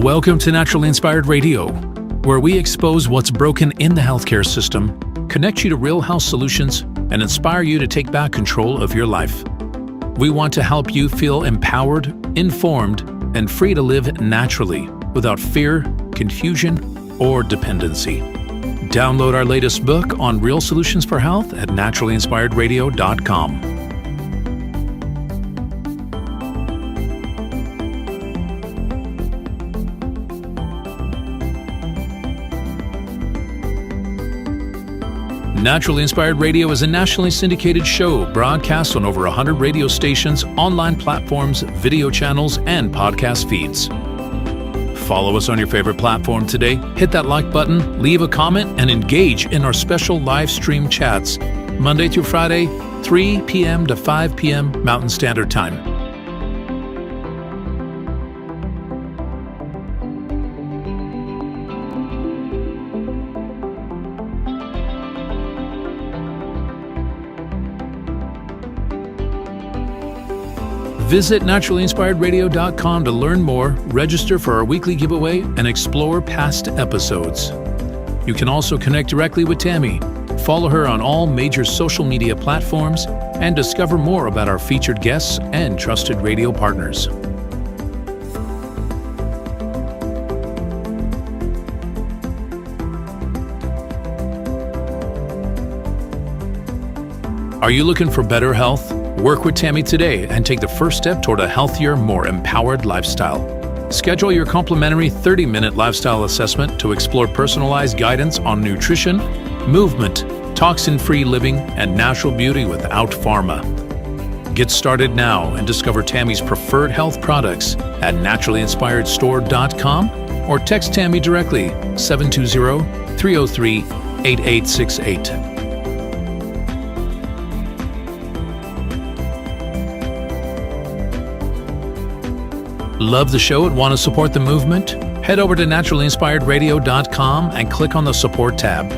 Welcome to Naturally Inspired Radio, where we expose what's broken in the healthcare system, connect you to real health solutions, and inspire you to take back control of your life. We want to help you feel empowered, informed, and free to live naturally without fear, confusion, or dependency. Download our latest book on real solutions for health at naturallyinspiredradio.com. Naturally Inspired Radio is a nationally syndicated show broadcast on over 100 radio stations, online platforms, video channels, and podcast feeds. Follow us on your favorite platform today, hit that like button, leave a comment, and engage in our special live stream chats, Monday through Friday, 3 p.m. to 5 p.m. Mountain Standard Time. Visit naturallyinspiredradio.com to learn more, register for our weekly giveaway, and explore past episodes. You can also connect directly with Tammy, follow her on all major social media platforms, and discover more about our featured guests and trusted radio partners. Are you looking for better health? Work with Tammy today and take the first step toward a healthier, more empowered lifestyle. Schedule your complimentary 30-minute lifestyle assessment to explore personalized guidance on nutrition, movement, toxin-free living, and natural beauty without pharma. Get started now and discover Tammy's preferred health products at naturallyinspiredstore.com or text Tammy directly 720-303-8868. Love the show and want to support the movement? Head over to naturallyinspiredradio.com and click on the support tab.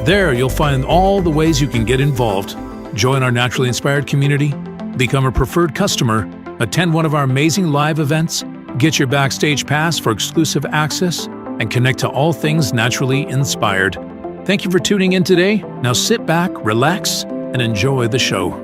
There you'll find all the ways you can get involved. Join our Naturally Inspired community, become a preferred customer, attend one of our amazing live events, get your backstage pass for exclusive access, and connect to all things naturally inspired. Thank you for tuning in today. Now sit back, relax, and enjoy the show.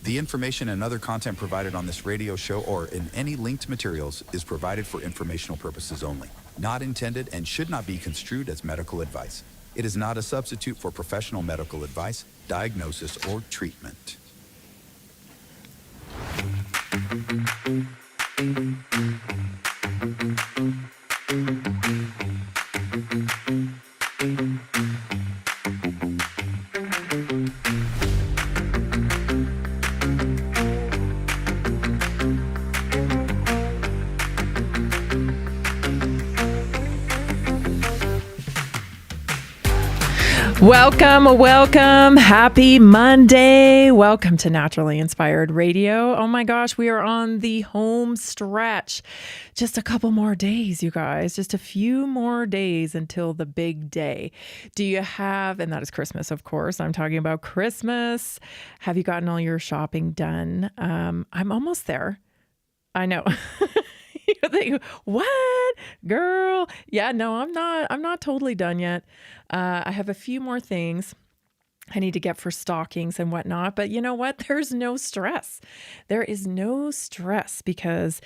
The information and other content provided on this radio show or in any linked materials is provided for informational purposes only, not intended and should not be construed as medical advice. It is not a substitute for professional medical advice, diagnosis, or treatment. Welcome. Happy Monday. Welcome to Naturally Inspired Radio. Oh my gosh, we are on the home stretch. Just a couple more days, you guys. Just a few more days until the big day. Do you have, and that is Christmas, of course. I'm talking about Christmas. Have you gotten all your shopping done? I'm almost there. I know. You think, what, girl? Yeah, no, I'm not totally done yet. I have a few more things I need to get for stockings and whatnot. But you know what? There's no stress. There is no stress because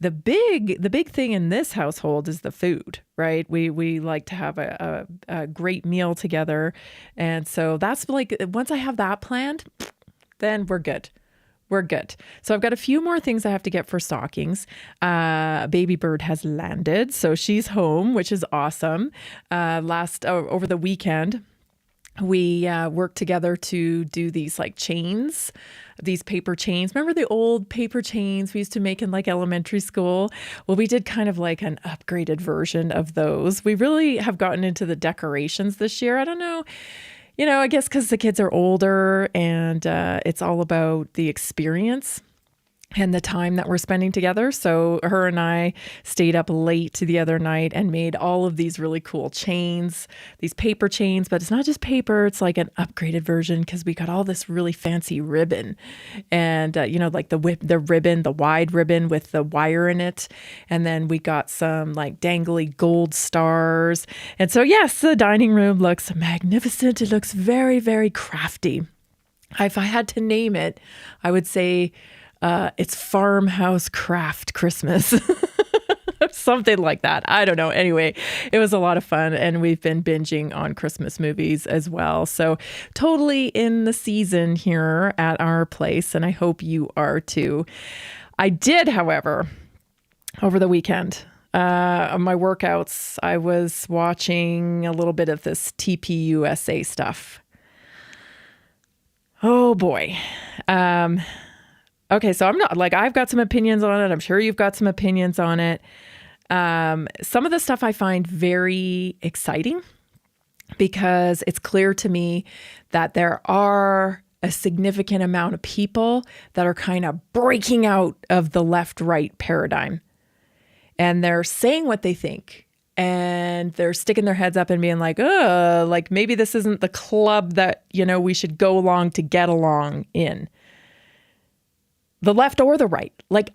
the big thing in this household is the food, right? We like to have a great meal together. And so that's like, once I have that planned, then we're good. We're good. So I've got a few more things I have to get for stockings. Baby Bird has landed, so she's home, which is awesome. Over the weekend, we worked together to do these like chains, these paper chains. Remember the old paper chains we used to make in like elementary school? Well, we did kind of like an upgraded version of those. We really have gotten into the decorations this year. I don't know. You know, I guess because the kids are older and it's all about the experience. and the time that we're spending together. So her and I stayed up late the other night and made all of these really cool chains, these paper chains, but it's not just paper. It's like an upgraded version because we got all this really fancy ribbon and, like the ribbon, the wide ribbon with the wire in it. And then we got some like dangly gold stars. And so, yes, the dining room looks magnificent. It looks very, very crafty. If I had to name it, I would say, it's Farmhouse Craft Christmas. Something like that. I don't know. Anyway, it was a lot of fun, and we've been binging on Christmas movies as well. So totally in the season here at our place, and I hope you are too. I did, however, over the weekend, my workouts, I was watching a little bit of this TPUSA stuff. Oh boy. Okay, so I'm not like, I've got some opinions on it. I'm sure you've got some opinions on it. Some of the stuff I find very exciting because it's clear to me that there are a significant amount of people that are kind of breaking out of the left-right paradigm. And they're saying what they think. And they're sticking their heads up and being like, like maybe this isn't the club that, we should go along to get along in. The left or the right. Like,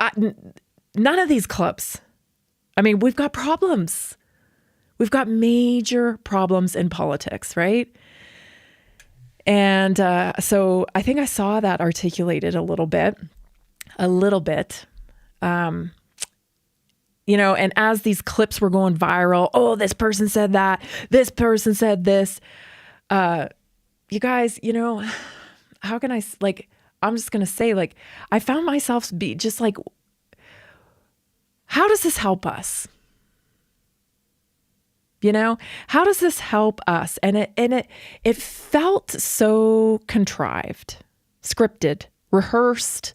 none of these clubs. I mean, we've got problems. We've got major problems in politics, right? And so I think I saw that articulated a little bit. And as these clips were going viral, oh, this person said that, this person said this. You guys, how can I, I'm just going to say, I found myself be just like, how does this help us? How does this help us? And it felt so contrived, scripted, rehearsed.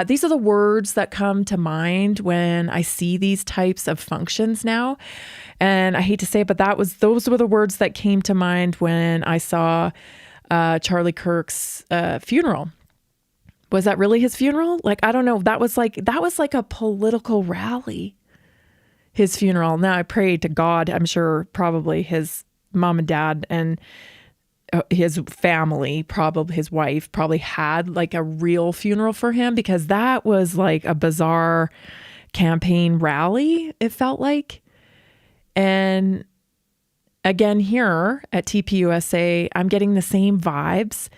These are the words that come to mind when I see these types of functions now. And I hate to say it, but those were the words that came to mind when I saw Charlie Kirk's funeral. Was that really his funeral? I don't know. That was like a political rally, his funeral. Now I pray to God, I'm sure probably his mom and dad and his family, probably his wife, probably had a real funeral for him, because that was like a bizarre campaign rally, it felt like. And again, here at TPUSA, I'm getting the same vibes.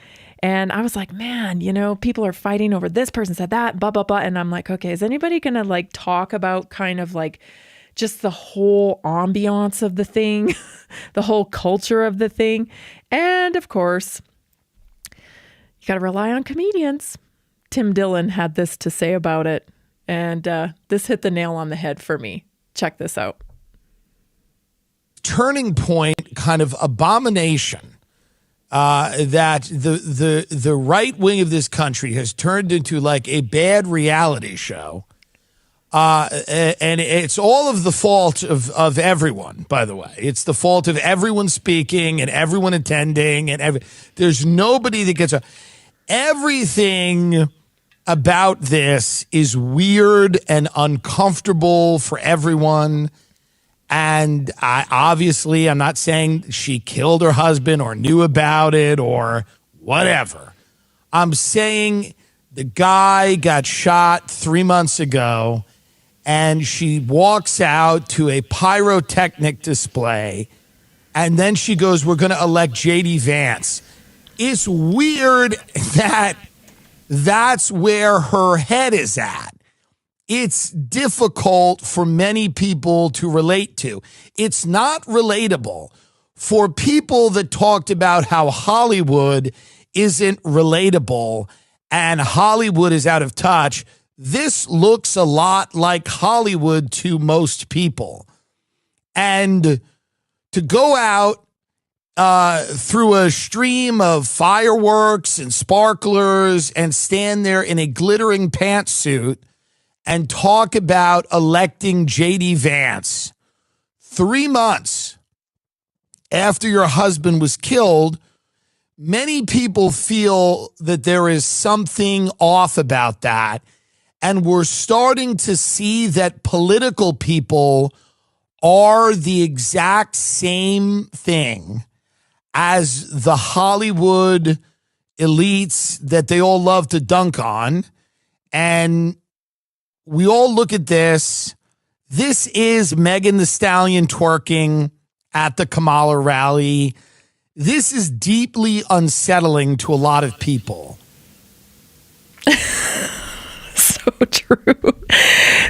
And I was like, man, people are fighting over this person said that, blah, blah, blah. And I'm like, okay, is anybody going to talk about kind of just the whole ambiance of the thing, the whole culture of the thing? And of course, you got to rely on comedians. Tim Dillon had this to say about it. And this hit the nail on the head for me. Check this out. Turning point kind of abomination that the right wing of this country has turned into a bad reality show. And it's all of the fault of everyone, by the way. It's the fault of everyone speaking and everyone attending, and there's nobody that gets everything about this is weird and uncomfortable for everyone. And I'm not saying she killed her husband or knew about it or whatever. I'm saying the guy got shot 3 months ago, and she walks out to a pyrotechnic display, and then she goes, we're going to elect J.D. Vance. It's weird that that's where her head is at. It's difficult for many people to relate to. It's not relatable for people that talked about how Hollywood isn't relatable and Hollywood is out of touch. This looks a lot like Hollywood to most people. And to go out through a stream of fireworks and sparklers and stand there in a glittering pantsuit and talk about electing J.D. Vance 3 months after your husband was killed, many people feel that there is something off about that. And we're starting to see that political people are the exact same thing as the Hollywood elites that they all love to dunk on. And we all look at this. This is Megan Thee Stallion twerking at the Kamala rally. This is deeply unsettling to a lot of people. So true.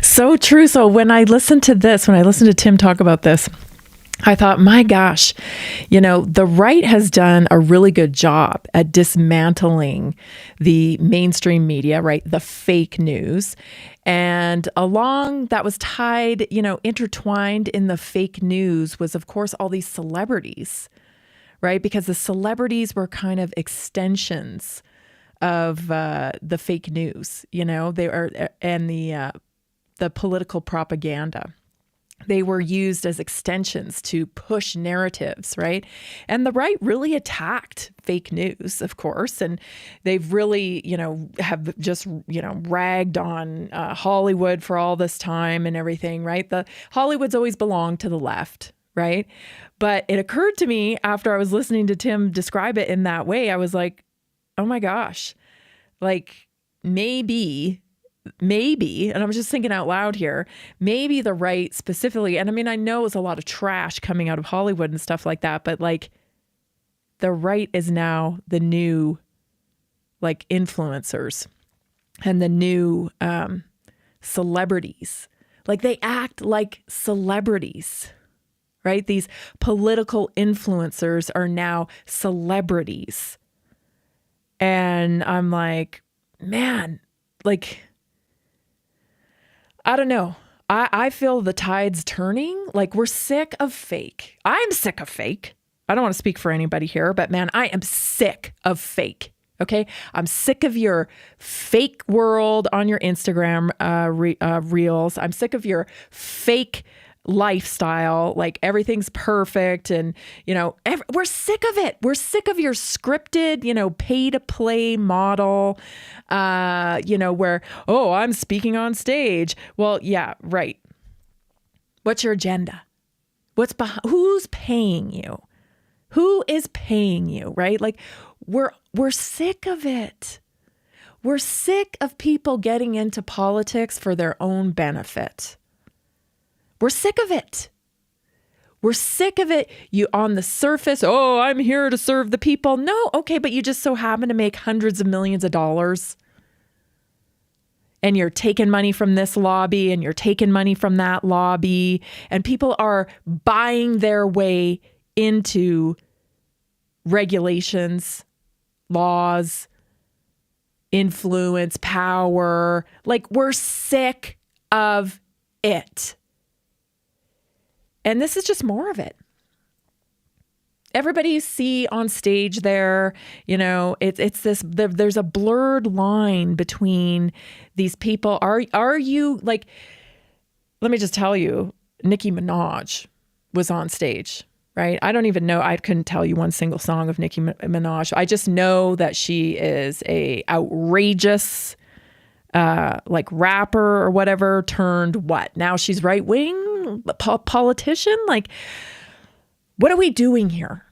So true. So when I listened to Tim talk about this, I thought, my gosh, the right has done a really good job at dismantling the mainstream media, right? The fake news. And along that was tied, intertwined in the fake news was, of course, all these celebrities, right? Because the celebrities were kind of extensions of the fake news, they are, and the political propaganda. They were used as extensions to push narratives, right? And the right really attacked fake news, of course, and they've really, have just, ragged on Hollywood for all this time and everything, right? The Hollywood's always belonged to the left, right? But it occurred to me after I was listening to Tim describe it in that way, I was like, oh my gosh, like maybe, and I'm just thinking out loud here, maybe the right specifically, and I mean, I know it's a lot of trash coming out of Hollywood and stuff like that, but like the right is now the new like influencers and the new celebrities. Like they act like celebrities, right? These political influencers are now celebrities. And I'm like, man, like, I don't know. I feel the tide's turning. Like we're sick of fake. I'm sick of fake. I don't want to speak for anybody here, but man, I am sick of fake. Okay. I'm sick of your fake world on your Instagram reels. I'm sick of your fake lifestyle, like everything's perfect. And, we're sick of it. We're sick of your scripted, pay to play model, where, oh, I'm speaking on stage. Well, yeah, right. What's your agenda? Who's paying you? Who is paying you, right? Like we're sick of it. We're sick of people getting into politics for their own benefit. We're sick of it. We're sick of it. You on the surface, oh, I'm here to serve the people. No, okay, but you just so happen to make hundreds of millions of dollars. And you're taking money from this lobby and you're taking money from that lobby. And people are buying their way into regulations, laws, influence, power. Like we're sick of it. And this is just more of it. Everybody you see on stage there, it's this, there's a blurred line between these people. Are you like, let me just tell you, Nicki Minaj was on stage, right? I don't even know. I couldn't tell you one single song of Nicki Minaj. I just know that she is a outrageous, like rapper or whatever turned what? Now she's right wing politician. Like, what are we doing here?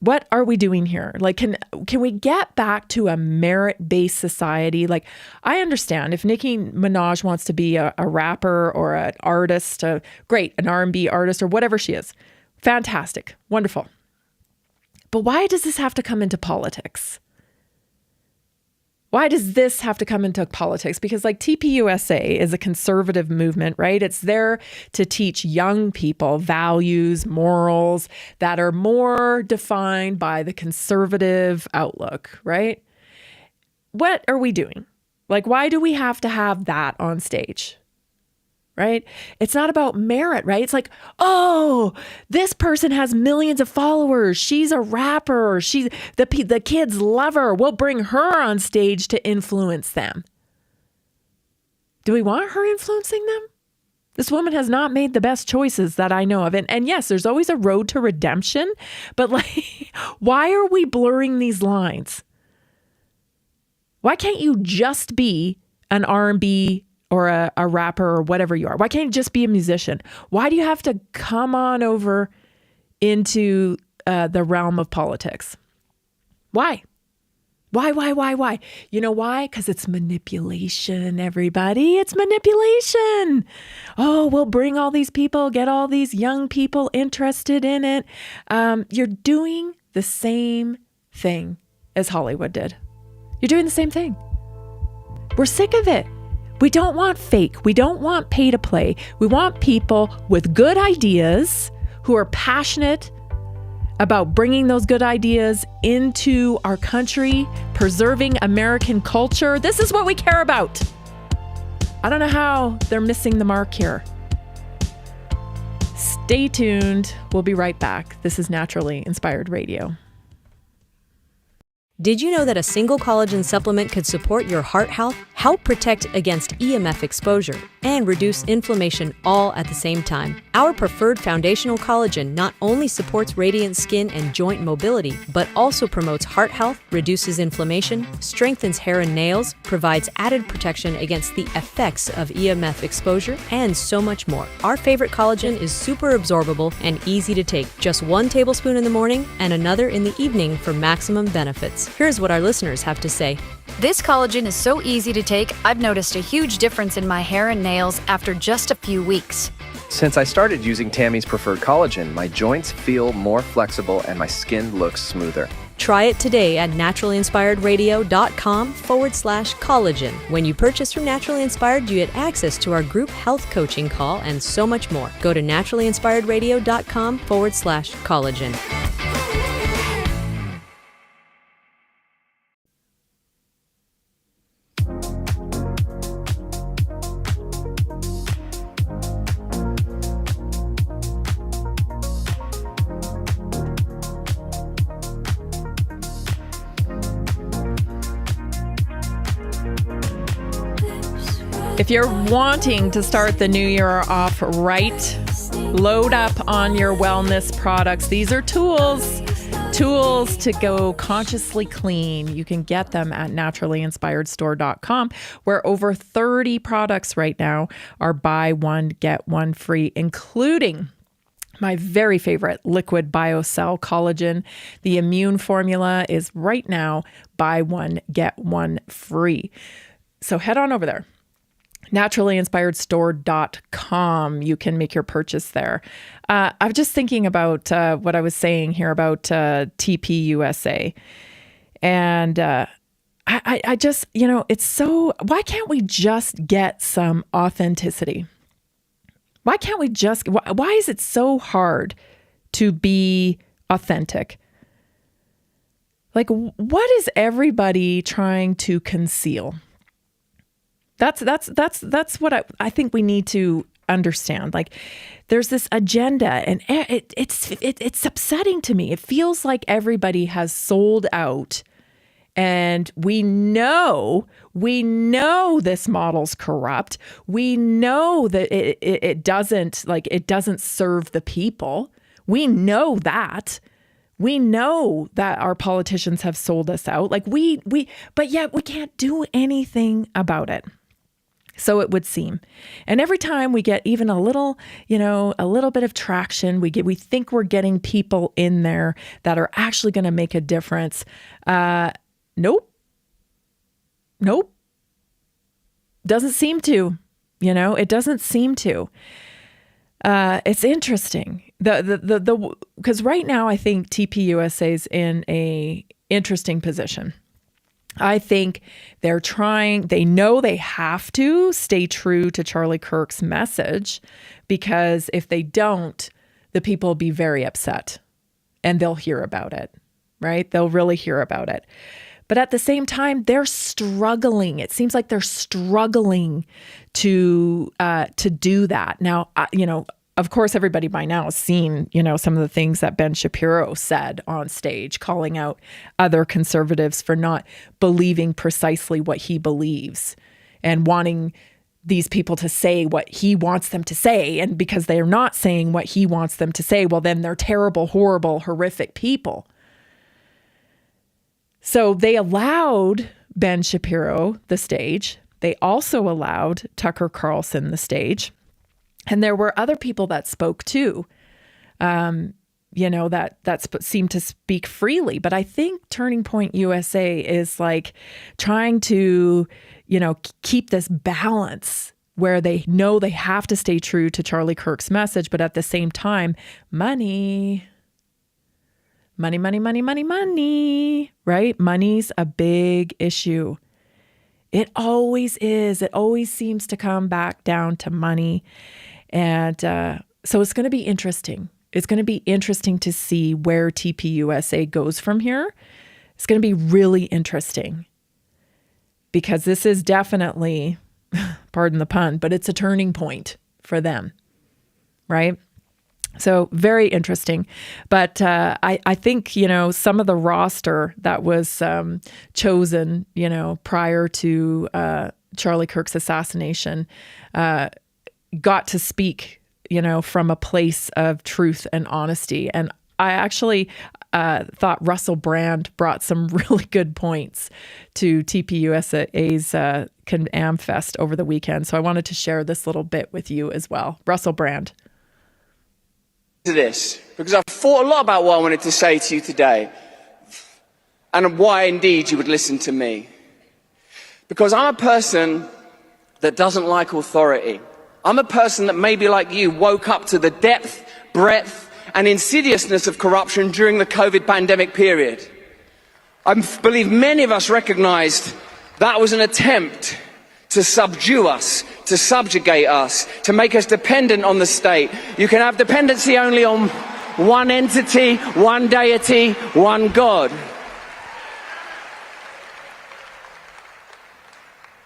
What are we doing here? Like, can we get back to a merit-based society? Like, I understand if Nicki Minaj wants to be a rapper or an artist, great, an R&B artist or whatever she is. Fantastic. Wonderful. But why does this have to come into politics? Why does this have to come into politics? Because like TPUSA is a conservative movement, right? It's there to teach young people values, morals that are more defined by the conservative outlook, right? What are we doing? Like, why do we have to have that on stage? Right? It's not about merit, right? It's like, oh, this person has millions of followers. She's a rapper. She's the kids love her. We'll bring her on stage to influence them. Do we want her influencing them? This woman has not made the best choices that I know of. And yes, there's always a road to redemption, but like, why are we blurring these lines? Why can't you just be an R&B or a rapper or whatever you are? Why can't you just be a musician? Why do you have to come on over into the realm of politics? Why? Why? You know why? Because it's manipulation, everybody. It's manipulation. Oh, we'll bring all these people, get all these young people interested in it. You're doing the same thing as Hollywood did. You're doing the same thing. We're sick of it. We don't want fake. We don't want pay to play. We want people with good ideas who are passionate about bringing those good ideas into our country, preserving American culture. This is what we care about. I don't know how they're missing the mark here. Stay tuned. We'll be right back. This is Naturally Inspired Radio. Did you know that a single collagen supplement could support your heart health, help protect against EMF exposure, and reduce inflammation all at the same time? Our preferred foundational collagen not only supports radiant skin and joint mobility, but also promotes heart health, reduces inflammation, strengthens hair and nails, provides added protection against the effects of EMF exposure, and so much more. Our favorite collagen is super absorbable and easy to take. Just 1 tablespoon in the morning and another in the evening for maximum benefits. Here's what our listeners have to say. This collagen is so easy to take, I've noticed a huge difference in my hair and nails after just a few weeks. Since I started using Tammy's preferred collagen, my joints feel more flexible and my skin looks smoother. Try it today at naturalinspiredradio.com/collagen. When you purchase from Naturally Inspired, you get access to our group health coaching call and so much more. Go to naturalinspiredradio.com/collagen. If you're wanting to start the new year off right, load up on your wellness products. These are tools to go consciously clean. You can get them at naturalinspiredstore.com, where over 30 products right now are buy one, get one free, including my very favorite liquid BioCell collagen. The immune formula is right now buy one, get one free. So head on over there. naturalinspiredstore.com. You can make your purchase there. I'm just thinking about what I was saying here about TPUSA. And I just, it's so, why can't we just get some authenticity? Why can't we just, why is it so hard to be authentic? Like, what is everybody trying to conceal? That's what I think we need to understand. Like, there's this agenda, and it's upsetting to me. It feels like everybody has sold out, and we know this model's corrupt. We know that it doesn't serve the people. We know that. We know that our politicians have sold us out. Like but yet we can't do anything about it. So it would seem. And every time we get even a little bit of traction, we think we're getting people in there that are actually going to make a difference. Nope. Doesn't seem to, it doesn't seem to. It's interesting. Because right now I think TPUSA is in a interesting position. I think they know they have to stay true to Charlie Kirk's message, because if they don't, the people will be very upset and they'll hear about it, right? They'll really hear about it. But at the same time, they're struggling. It seems like they're struggling to do that. Now, of course, everybody by now has seen, some of the things that Ben Shapiro said on stage, calling out other conservatives for not believing precisely what he believes and wanting these people to say what he wants them to say. And because they're not saying what he wants them to say, well, then they're terrible, horrible, horrific people. So they allowed Ben Shapiro the stage. They also allowed Tucker Carlson the stage. And there were other people that spoke too, that seemed to speak freely. But I think Turning Point USA is like trying to, keep this balance where they know they have to stay true to Charlie Kirk's message, but at the same time, money, right? Money's a big issue. It always is. It always seems to come back down to money. And so it's going to be interesting. It's going to be interesting to see where TPUSA goes from here. It's going to be really interesting because this is definitely, pardon the pun, but it's a turning point for them, right? So very interesting. But I think, some of the roster that was chosen, prior to Charlie Kirk's assassination got to speak, from a place of truth and honesty. And I actually thought Russell Brand brought some really good points to TPUSA's AmFest over the weekend. So I wanted to share this little bit with you as well. Russell Brand. To this, because I've thought a lot about what I wanted to say to you today and why indeed you would listen to me. Because I'm a person that doesn't like authority. I'm a person that maybe like you woke up to the depth, breadth and insidiousness of corruption during the COVID pandemic period. I believe many of us recognized that was an attempt to subdue us, to subjugate us, to make us dependent on the state. You can have dependency only on one entity, one deity, one God.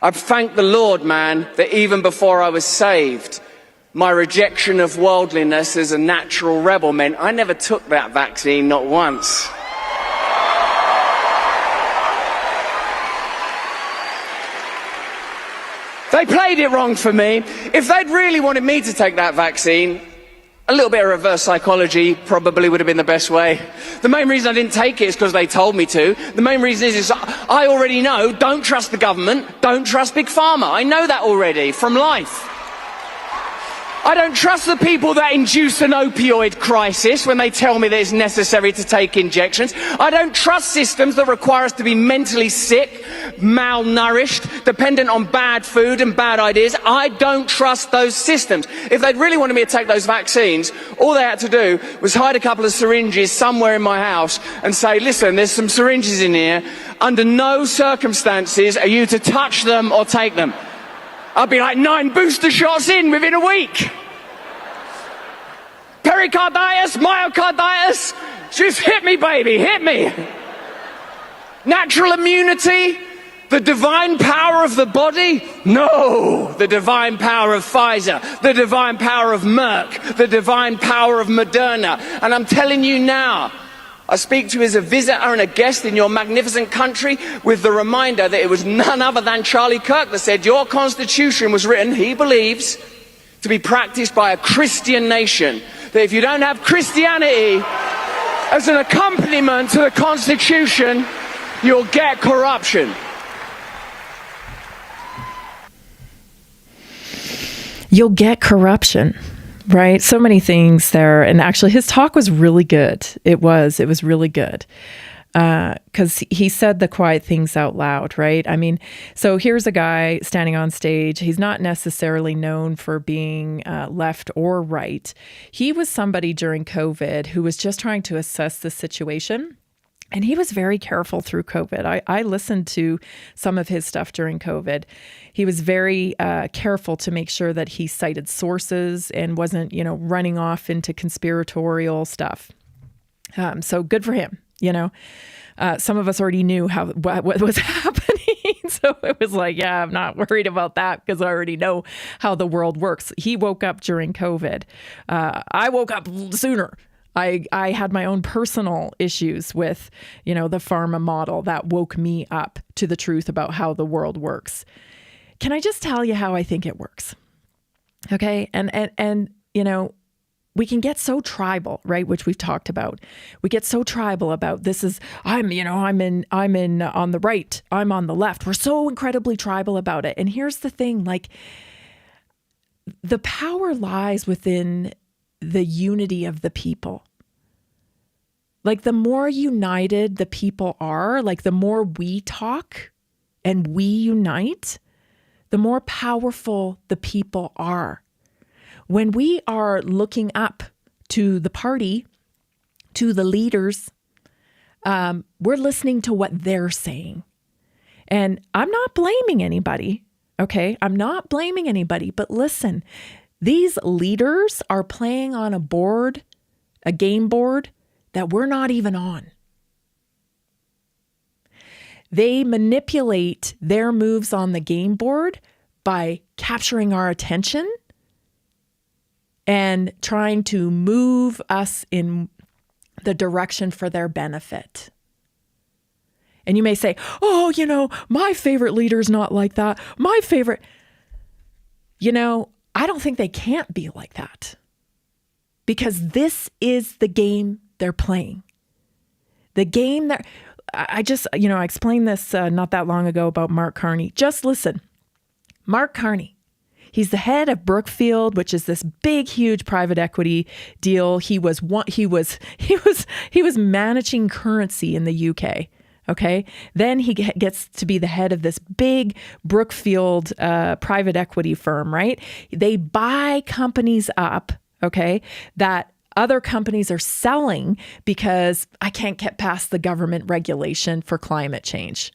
I thank the Lord, man, that even before I was saved, my rejection of worldliness as a natural rebel meant I never took that vaccine, not once. They played it wrong for me. If they'd really wanted me to take that vaccine, a little bit of reverse psychology probably would have been the best way. The main reason I didn't take it is because they told me to. The main reason is I already know, don't trust the government, don't trust Big Pharma. I know that already from life. I don't trust the people that induce an opioid crisis when they tell me that it's necessary to take injections. I don't trust systems that require us to be mentally sick, malnourished, dependent on bad food and bad ideas. I don't trust those systems. If they'd really wanted me to take those vaccines, all they had to do was hide a couple of syringes somewhere in my house and say, listen, there's some syringes in here. Under no circumstances are you to touch them or take them. I'd be like 9 booster shots in within a week. Pericarditis, myocarditis, just hit me, baby, hit me. Natural immunity, the divine power of the body? No, the divine power of Pfizer, the divine power of Merck, the divine power of Moderna. And I'm telling you now, I speak to you as a visitor and a guest in your magnificent country with the reminder that it was none other than Charlie Kirk that said your constitution was written, he believes, to be practiced by a Christian nation. That if you don't have Christianity as an accompaniment to the constitution, you'll get corruption. You'll get corruption. Right? So many things there. And actually his talk was really good. It was really good. Because he said the quiet things out loud, right? I mean, so here's a guy standing on stage. He's not necessarily known for being left or right. He was somebody during COVID who was just trying to assess the situation. And he was very careful through COVID. I listened to some of his stuff during COVID. He was very careful to make sure that he cited sources and wasn't, running off into conspiratorial stuff. So good for him. Some of us already knew what was happening. So it was like, yeah, I'm not worried about that because I already know how the world works. He woke up during COVID. I woke up sooner. I had my own personal issues with, the pharma model that woke me up to the truth about how the world works. Can I just tell you how I think it works? Okay. And we can get so tribal, right? Which we've talked about. We get so tribal about this is, I'm on the right, I'm on the left. We're so incredibly tribal about it. And here's the thing, like, the power lies within the unity of the people. Like, the more united the people are, like the more we talk and we unite, the more powerful the people are. When we are looking up to the party, to the leaders, we're listening to what they're saying. And I'm not blaming anybody, okay? I'm not blaming anybody, but listen, these leaders are playing on a board, a game board that we're not even on. They manipulate their moves on the game board by capturing our attention and trying to move us in the direction for their benefit. And you may say, oh, my favorite leader's not like that. My favorite, I don't think they can't be like that, because this is the game they're playing. The game that I explained this not that long ago about Mark Carney. Just listen. Mark Carney. He's the head of Brookfield, which is this big, huge private equity deal. He was managing currency in the UK. Okay. Then he gets to be the head of this big Brookfield private equity firm, right? They buy companies up, okay, that other companies are selling because I can't get past the government regulation for climate change.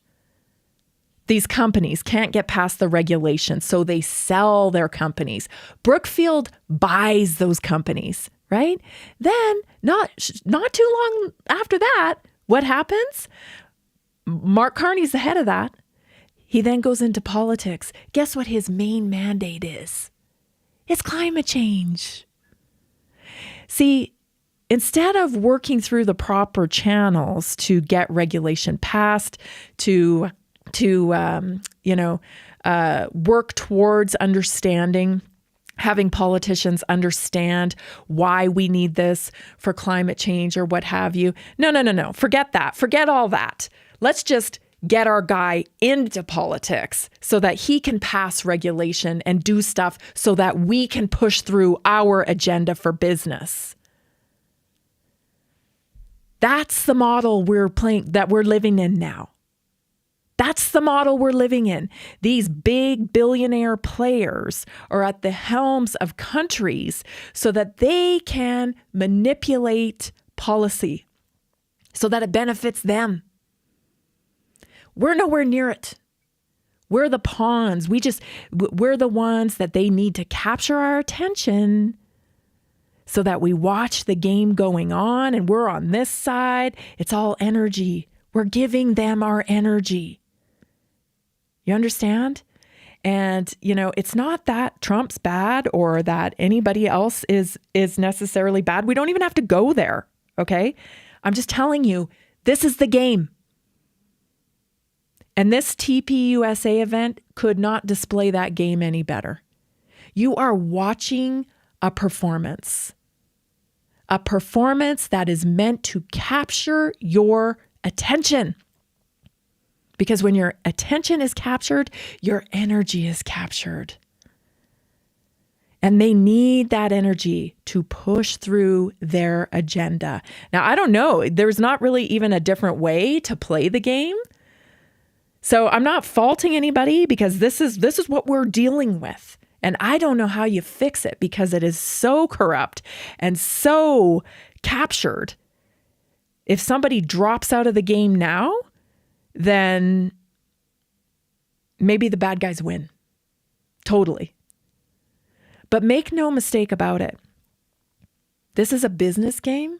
These companies can't get past the regulation, so they sell their companies. Brookfield buys those companies, right? Then, not too long after that, what happens? Mark Carney's the head of that. He then goes into politics. Guess what his main mandate is? It's climate change. See, instead of working through the proper channels to get regulation passed, to work towards understanding, having politicians understand why we need this for climate change or what have you. No. Forget that. Forget all that. Let's just get our guy into politics so that he can pass regulation and do stuff so that we can push through our agenda for business. That's the model we're living in now. That's the model we're living in. These big billionaire players are at the helms of countries so that they can manipulate policy so that it benefits them. We're nowhere near it. We're the pawns. We're the ones that they need to capture our attention so that we watch the game going on and we're on this side. It's all energy. We're giving them our energy. You understand? And, it's not that Trump's bad or that anybody else is necessarily bad. We don't even have to go there, okay? I'm just telling you, this is the game. And this TPUSA event could not display that game any better. You are watching a performance that is meant to capture your attention. Because when your attention is captured, your energy is captured. And they need that energy to push through their agenda. Now, I don't know. There's not really even a different way to play the game. So I'm not faulting anybody because this is what we're dealing with. And I don't know how you fix it because it is so corrupt and so captured. If somebody drops out of the game now, then maybe the bad guys win. Totally. But make no mistake about it. This is a business game.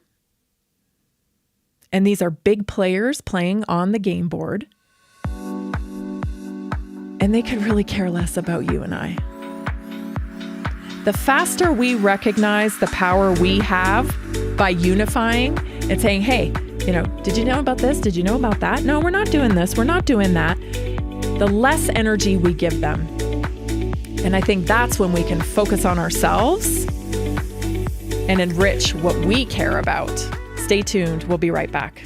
And these are big players playing on the game board. And they could really care less about you and I. The faster we recognize the power we have by unifying and saying, hey, did you know about this? Did you know about that? No, we're not doing this. We're not doing that. The less energy we give them. And I think that's when we can focus on ourselves and enrich what we care about. Stay tuned. We'll be right back.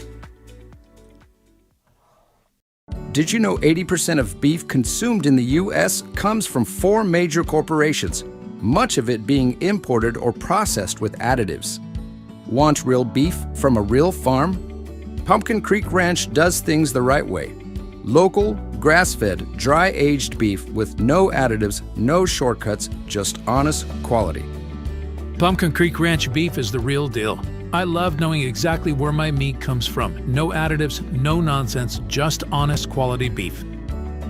Did you know 80% of beef consumed in the U.S. comes from 4 major corporations, much of it being imported or processed with additives? Want real beef from a real farm? Pumpkin Creek Ranch does things the right way. Local, grass-fed, dry-aged beef with no additives, no shortcuts, just honest quality. Pumpkin Creek Ranch beef is the real deal. I love knowing exactly where my meat comes from. No additives, no nonsense, just honest quality beef.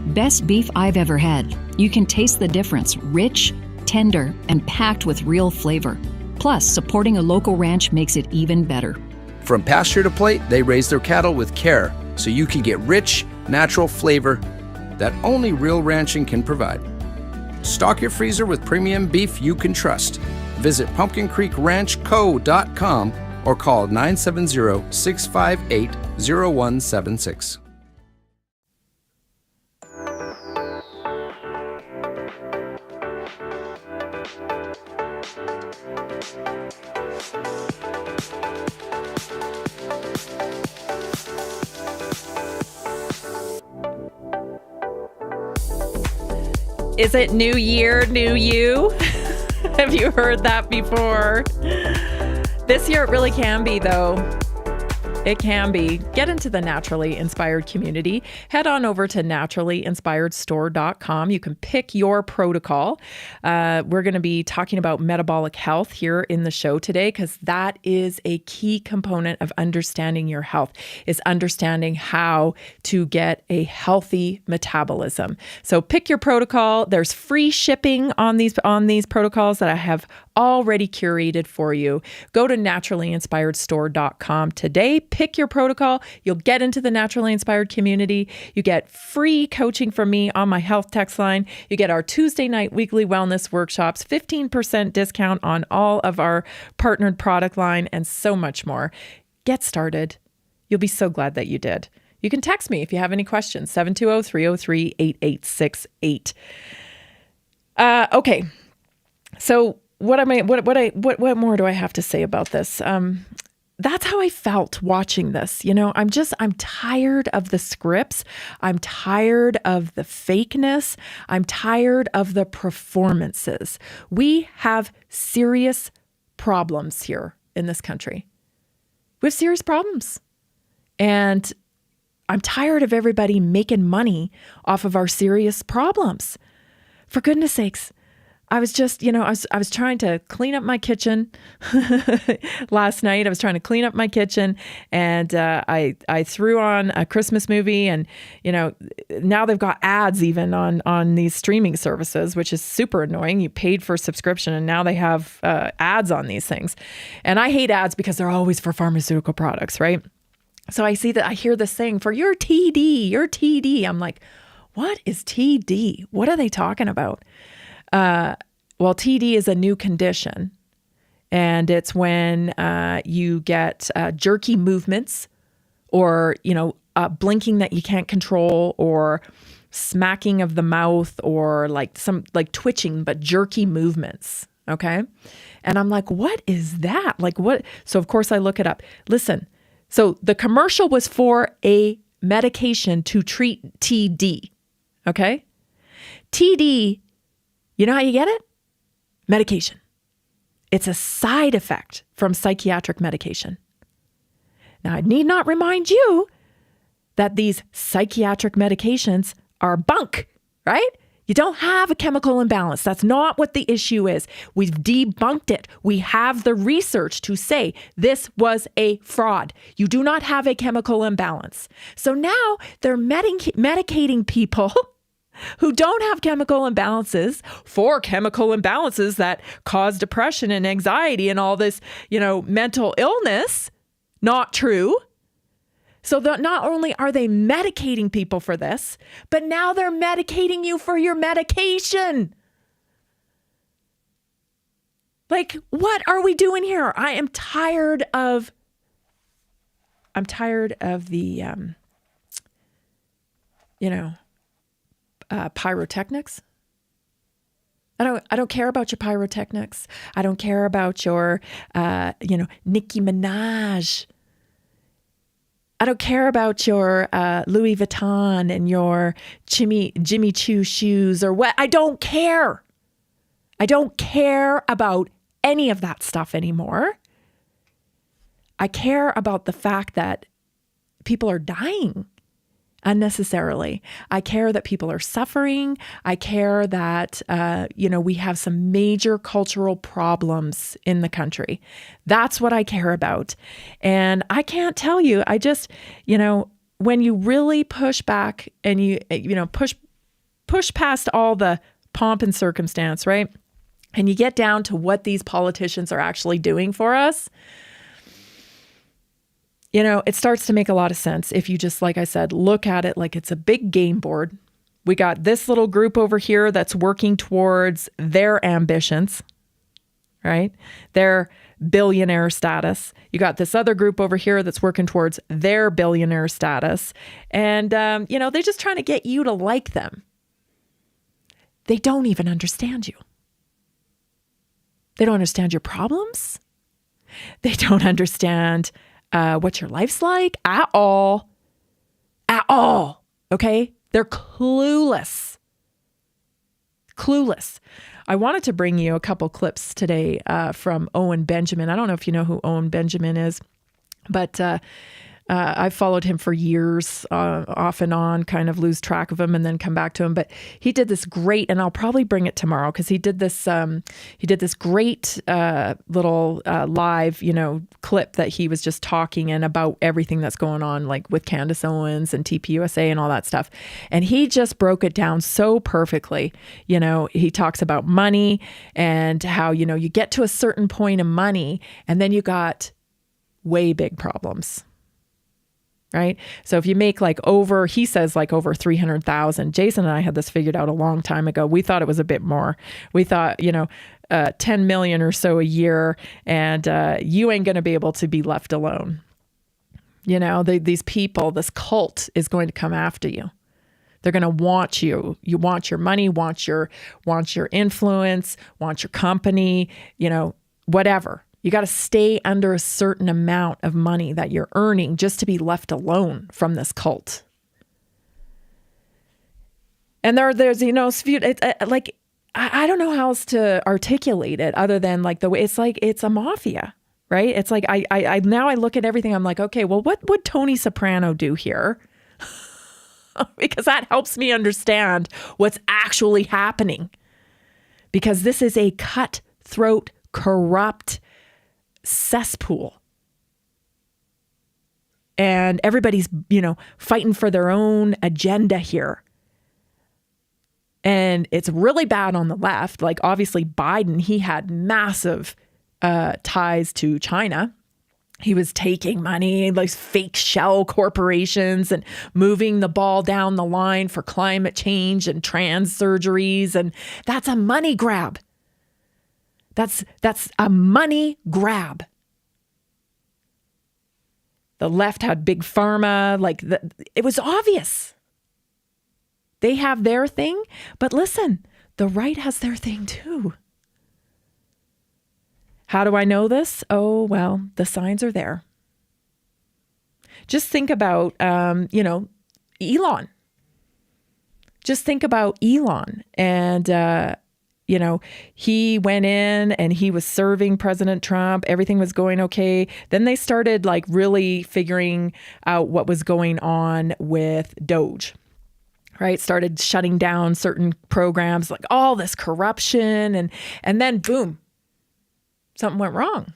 Best beef I've ever had. You can taste the difference. Rich, tender, and packed with real flavor. Plus, supporting a local ranch makes it even better. From pasture to plate, they raise their cattle with care, so you can get rich, natural flavor that only real ranching can provide. Stock your freezer with premium beef you can trust. Visit pumpkincreekranchco.com or call 970-658-0176. Is it new year, new you? Have you heard that before? This year it really can be, though. It can be. Get into the Naturally Inspired community. Head on over to naturallyinspiredstore.com. You can pick your protocol. We're going to be talking about metabolic health here in the show today, because that is a key component of understanding your health, is understanding how to get a healthy metabolism. So pick your protocol. There's free shipping on these protocols that I have already curated for you. Go to naturallyinspiredstore.com today. Pick your protocol. You'll get into the Naturally Inspired community. You get free coaching from me on my health text line. You get our Tuesday night weekly wellness workshops, 15% discount on all of our partnered product line, and so much more. Get started. You'll be so glad that you did. You can text me if you have any questions, 720-303-8868. Okay. So what more do I have to say about this? That's how I felt watching this. You know, I'm tired of the scripts. I'm tired of the fakeness. I'm tired of the performances. We have serious problems here in this country. We have serious problems. And I'm tired of everybody making money off of our serious problems. For goodness sakes. I was just, I was trying to clean up my kitchen last night. I was trying to clean up my kitchen, and I threw on a Christmas movie, and, now they've got ads even on these streaming services, which is super annoying. You paid for a subscription, and now they have ads on these things. And I hate ads because they're always for pharmaceutical products, right? So I hear this thing for your TD. I'm like, what is TD? What are they talking about? Well, TD is a new condition, and it's when you get jerky movements, or blinking that you can't control, or smacking of the mouth, or like twitching but jerky movements. Okay, and I'm like, what is that? Like what? So of course I look it up. Listen, so the commercial was for a medication to treat TD. Okay, TD. You know how you get it? Medication. It's a side effect from psychiatric medication. Now, I need not remind you that these psychiatric medications are bunk, right? You don't have a chemical imbalance. That's not what the issue is. We've debunked it. We have the research to say this was a fraud. You do not have a chemical imbalance. So now they're medicating people who don't have chemical imbalances for chemical imbalances that cause depression and anxiety and all this, mental illness. Not true. So that not only are they medicating people for this, but now they're medicating you for your medication. Like, what are we doing here? I'm tired of the, pyrotechnics. I don't care about your pyrotechnics. I don't care about your, Nicki Minaj. I don't care about your Louis Vuitton and your Jimmy Choo shoes or what. I don't care. I don't care about any of that stuff anymore. I care about the fact that people are dying unnecessarily. I care that people are suffering. I care that, we have some major cultural problems in the country. That's what I care about. And I can't tell you, I just, when you really push back and you push past all the pomp and circumstance, right? And you get down to what these politicians are actually doing for us, it starts to make a lot of sense if you just, like I said, look at it like it's a big game board. We got this little group over here that's working towards their ambitions, right? Their billionaire status. You got this other group over here that's working towards their billionaire status. And, they're just trying to get you to like them. They don't even understand you. They don't understand your problems. They don't understand what your life's like at all. At all. Okay? They're clueless. Clueless. I wanted to bring you a couple clips today from Owen Benjamin. I don't know if you know who Owen Benjamin is, but I've followed him for years, off and on, kind of lose track of him and then come back to him. But he did this great, and I'll probably bring it tomorrow because he did this great little live, clip that he was just talking and about everything that's going on, like with Candace Owens and TPUSA and all that stuff. And he just broke it down so perfectly. He talks about money and how, you get to a certain point of money and then you got way big problems. Right. So if you make he says over 300,000, Jason and I had this figured out a long time ago. We thought it was a bit more. We thought, 10 million or so a year, and you ain't going to be able to be left alone. These people, this cult is going to come after you. They're going to want you. You want your money, want your influence, want your company, whatever. You got to stay under a certain amount of money that you're earning just to be left alone from this cult. And there's, I don't know how else to articulate it other than the way it's a mafia, right? It's I now I look at everything. I'm like, okay, well, what would Tony Soprano do here? Because that helps me understand what's actually happening. Because this is a cutthroat, corrupt cesspool. And everybody's, fighting for their own agenda here. And it's really bad on the left. Obviously Biden, he had massive ties to China. He was taking money, fake shell corporations and moving the ball down the line for climate change and trans surgeries. And that's a money grab. That's a money grab. The left had big pharma, it was obvious. They have their thing, but listen, the right has their thing too. How do I know this? Oh, well, the signs are there. Just think about, Elon. Just think about Elon and, he went in and he was serving President Trump. Everything was going okay. Then they started really figuring out what was going on with Doge, right? Started shutting down certain programs, all this corruption. And then boom, something went wrong.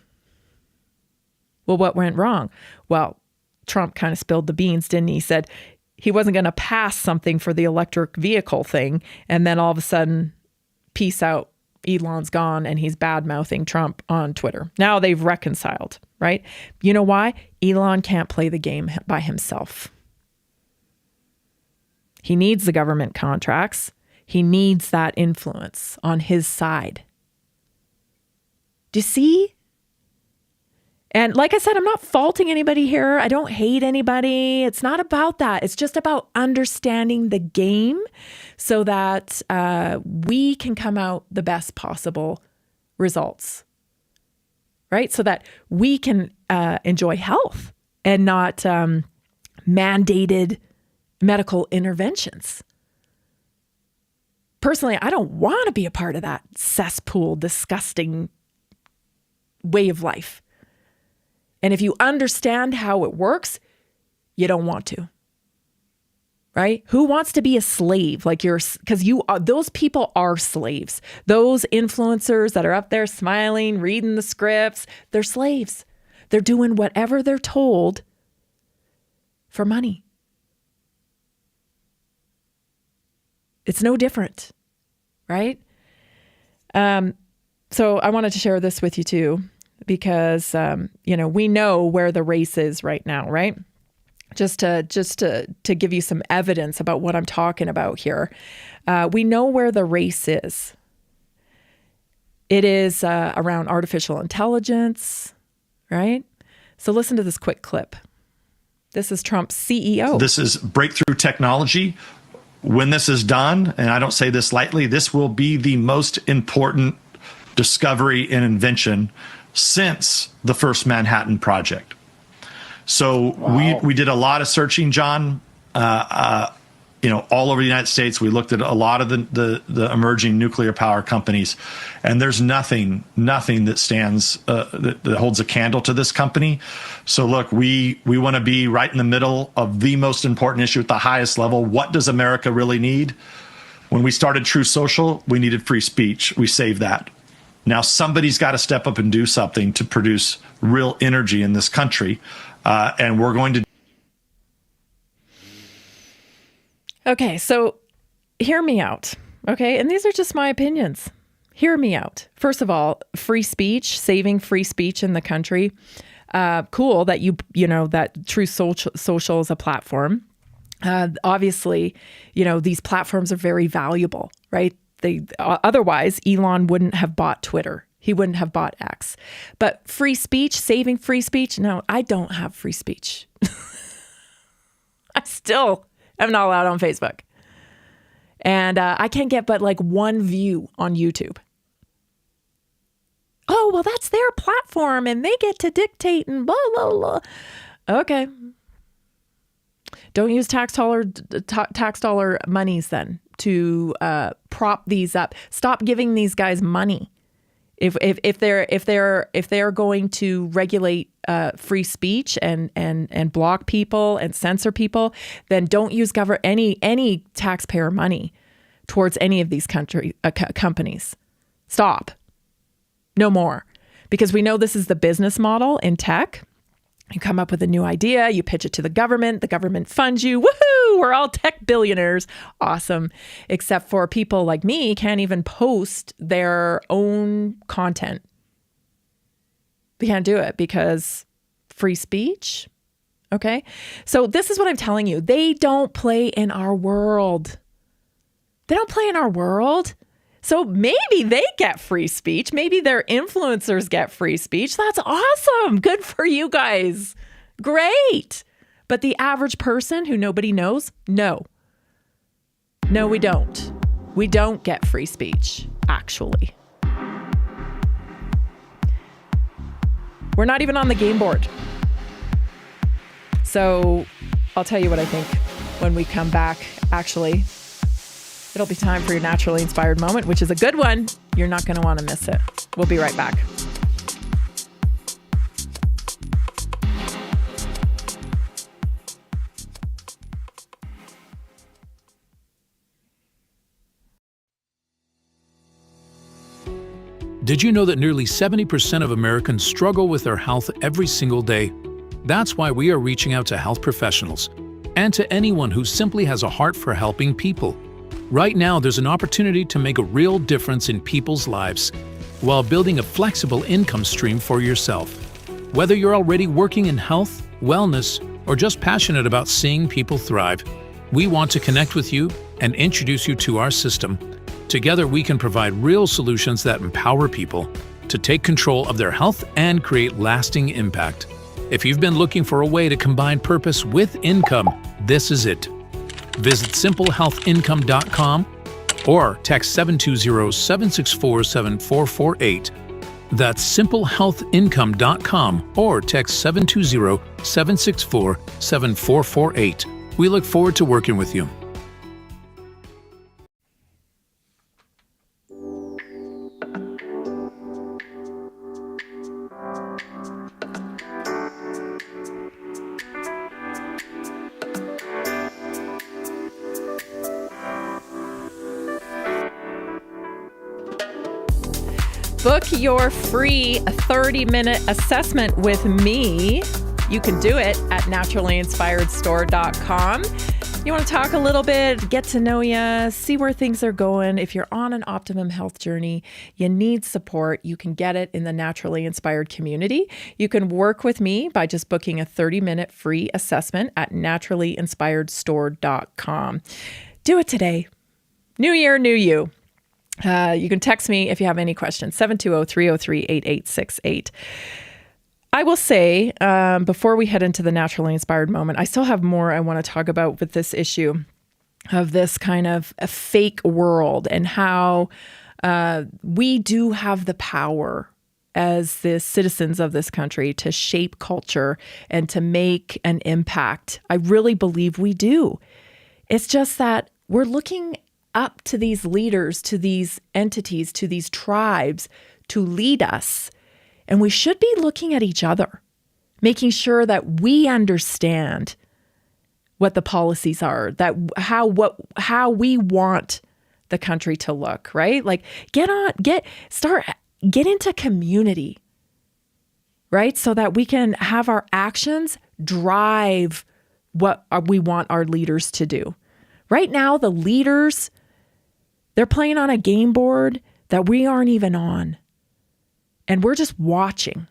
Well, what went wrong? Well, Trump kind of spilled the beans, didn't he? He said he wasn't going to pass something for the electric vehicle thing. And then all of a sudden, peace out, Elon's gone, and he's bad-mouthing Trump on Twitter. Now they've reconciled, right? You know why? Elon can't play the game by himself. He needs the government contracts. He needs that influence on his side. Do you see? And like I said, I'm not faulting anybody here. I don't hate anybody. It's not about that. It's just about understanding the game so that we can come out the best possible results, right? So that we can enjoy health and not mandated medical interventions. Personally, I don't want to be a part of that cesspool, disgusting way of life. And if you understand how it works, you don't want to, right? Who wants to be a slave? Because those people are slaves. Those influencers that are up there smiling, reading the scripts, they're slaves. They're doing whatever they're told for money. It's no different, right? So I wanted to share this with you too, because, we know where the race is right now, right? Just to give you some evidence about what I'm talking about here. We know where the race is. It is around artificial intelligence, right? So listen to this quick clip. This is Trump's CEO. This is breakthrough technology. When this is done, and I don't say this lightly, this will be the most important discovery and invention since the first Manhattan Project. So we did a lot of searching, John, all over the United States. We looked at a lot of the emerging nuclear power companies, and there's nothing that stands that holds a candle to this company. So look, we want to be right in the middle of the most important issue at the highest level. What does America really need? When we started True Social, we needed free speech. We saved that. Now somebody's got to step up and do something to produce real energy in this country, and we're going to. Okay, so hear me out, okay? And these are just my opinions. Hear me out. First of all, free speech, saving free speech in the country. Cool that that True Social is a platform. Obviously, these platforms are very valuable, right? Otherwise, Elon wouldn't have bought Twitter. He wouldn't have bought X. But free speech, saving free speech, no, I don't have free speech. I still am not allowed on Facebook. And I can't get but like one view on YouTube. Oh, well, that's their platform and they get to dictate and blah, blah, blah. Okay. Don't use tax dollar monies then to prop these up. Stop giving these guys money. If they're going to regulate free speech and block people and censor people, then don't use any taxpayer money towards any of these companies. Stop. No more. Because we know this is the business model in tech. You come up with a new idea, you pitch it to the government funds you. Woohoo! We're all tech billionaires. Awesome. Except for people like me can't even post their own content. They can't do it because free speech. Okay. So this is what I'm telling you. They don't play in our world. They don't play in our world. So maybe they get free speech. Maybe their influencers get free speech. That's awesome. Good for you guys. Great. But the average person who nobody knows, no. No, we don't. We don't get free speech, actually. We're not even on the game board. So I'll tell you what I think when we come back, actually. It'll be time for your naturally inspired moment, which is a good one. You're not going to want to miss it. We'll be right back. Did you know that nearly 70% of Americans struggle with their health every single day? That's why we are reaching out to health professionals and to anyone who simply has a heart for helping people. Right now, there's an opportunity to make a real difference in people's lives while building a flexible income stream for yourself. Whether you're already working in health, wellness, or just passionate about seeing people thrive, we want to connect with you and introduce you to our system. Together, we can provide real solutions that empower people to take control of their health and create lasting impact. If you've been looking for a way to combine purpose with income, this is it. Visit simplehealthincome.com or text 720-764-7448. That's simplehealthincome.com or text 720-764-7448. We look forward to working with you. Book your free 30-minute assessment with me. You can do it at naturallyinspiredstore.com. You want to talk a little bit, get to know you, see where things are going. If you're on an optimum health journey, you need support, you can get it in the Naturally Inspired community. You can work with me by just booking a 30-minute free assessment at naturallyinspiredstore.com. Do it today. New year, new you. You can text me if you have any questions, 720-303-8868. I will say, before we head into the Naturally Inspired moment, I still have more I want to talk about with this issue of this kind of a fake world and how we do have the power as the citizens of this country to shape culture and to make an impact. I really believe we do. It's just that we're looking up to these leaders, to these entities, to these tribes to lead us. And we should be looking at each other, making sure that we understand what the policies are, that how we want the country to look, right? Like get into community, right? So that we can have our actions drive what we want our leaders to do. Right now, the leaders, they're playing on a game board that we aren't even on. And we're just watching.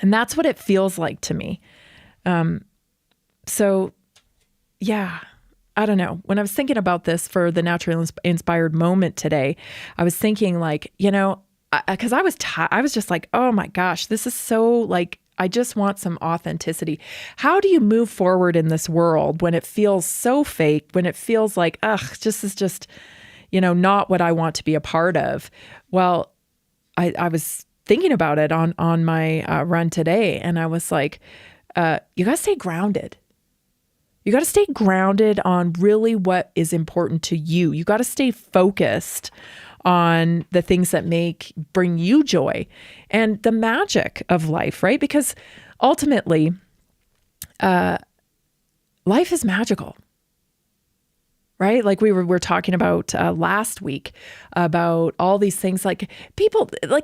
And that's what it feels like to me. So, yeah, I don't know. When I was thinking about this for the Naturally Inspired moment today, I was thinking like, because I was just like, oh my gosh, this is so like, I just want some authenticity. How do you move forward in this world when it feels so fake, when it feels like, this is just, not what I want to be a part of? Well, I was thinking about it on my run today, and I was like, you got to stay grounded. You got to stay grounded on really what is important to you. You got to stay focused on the things that bring you joy and the magic of life, right? Because ultimately, life is magical. Right? Like we were talking about last week about all these things, like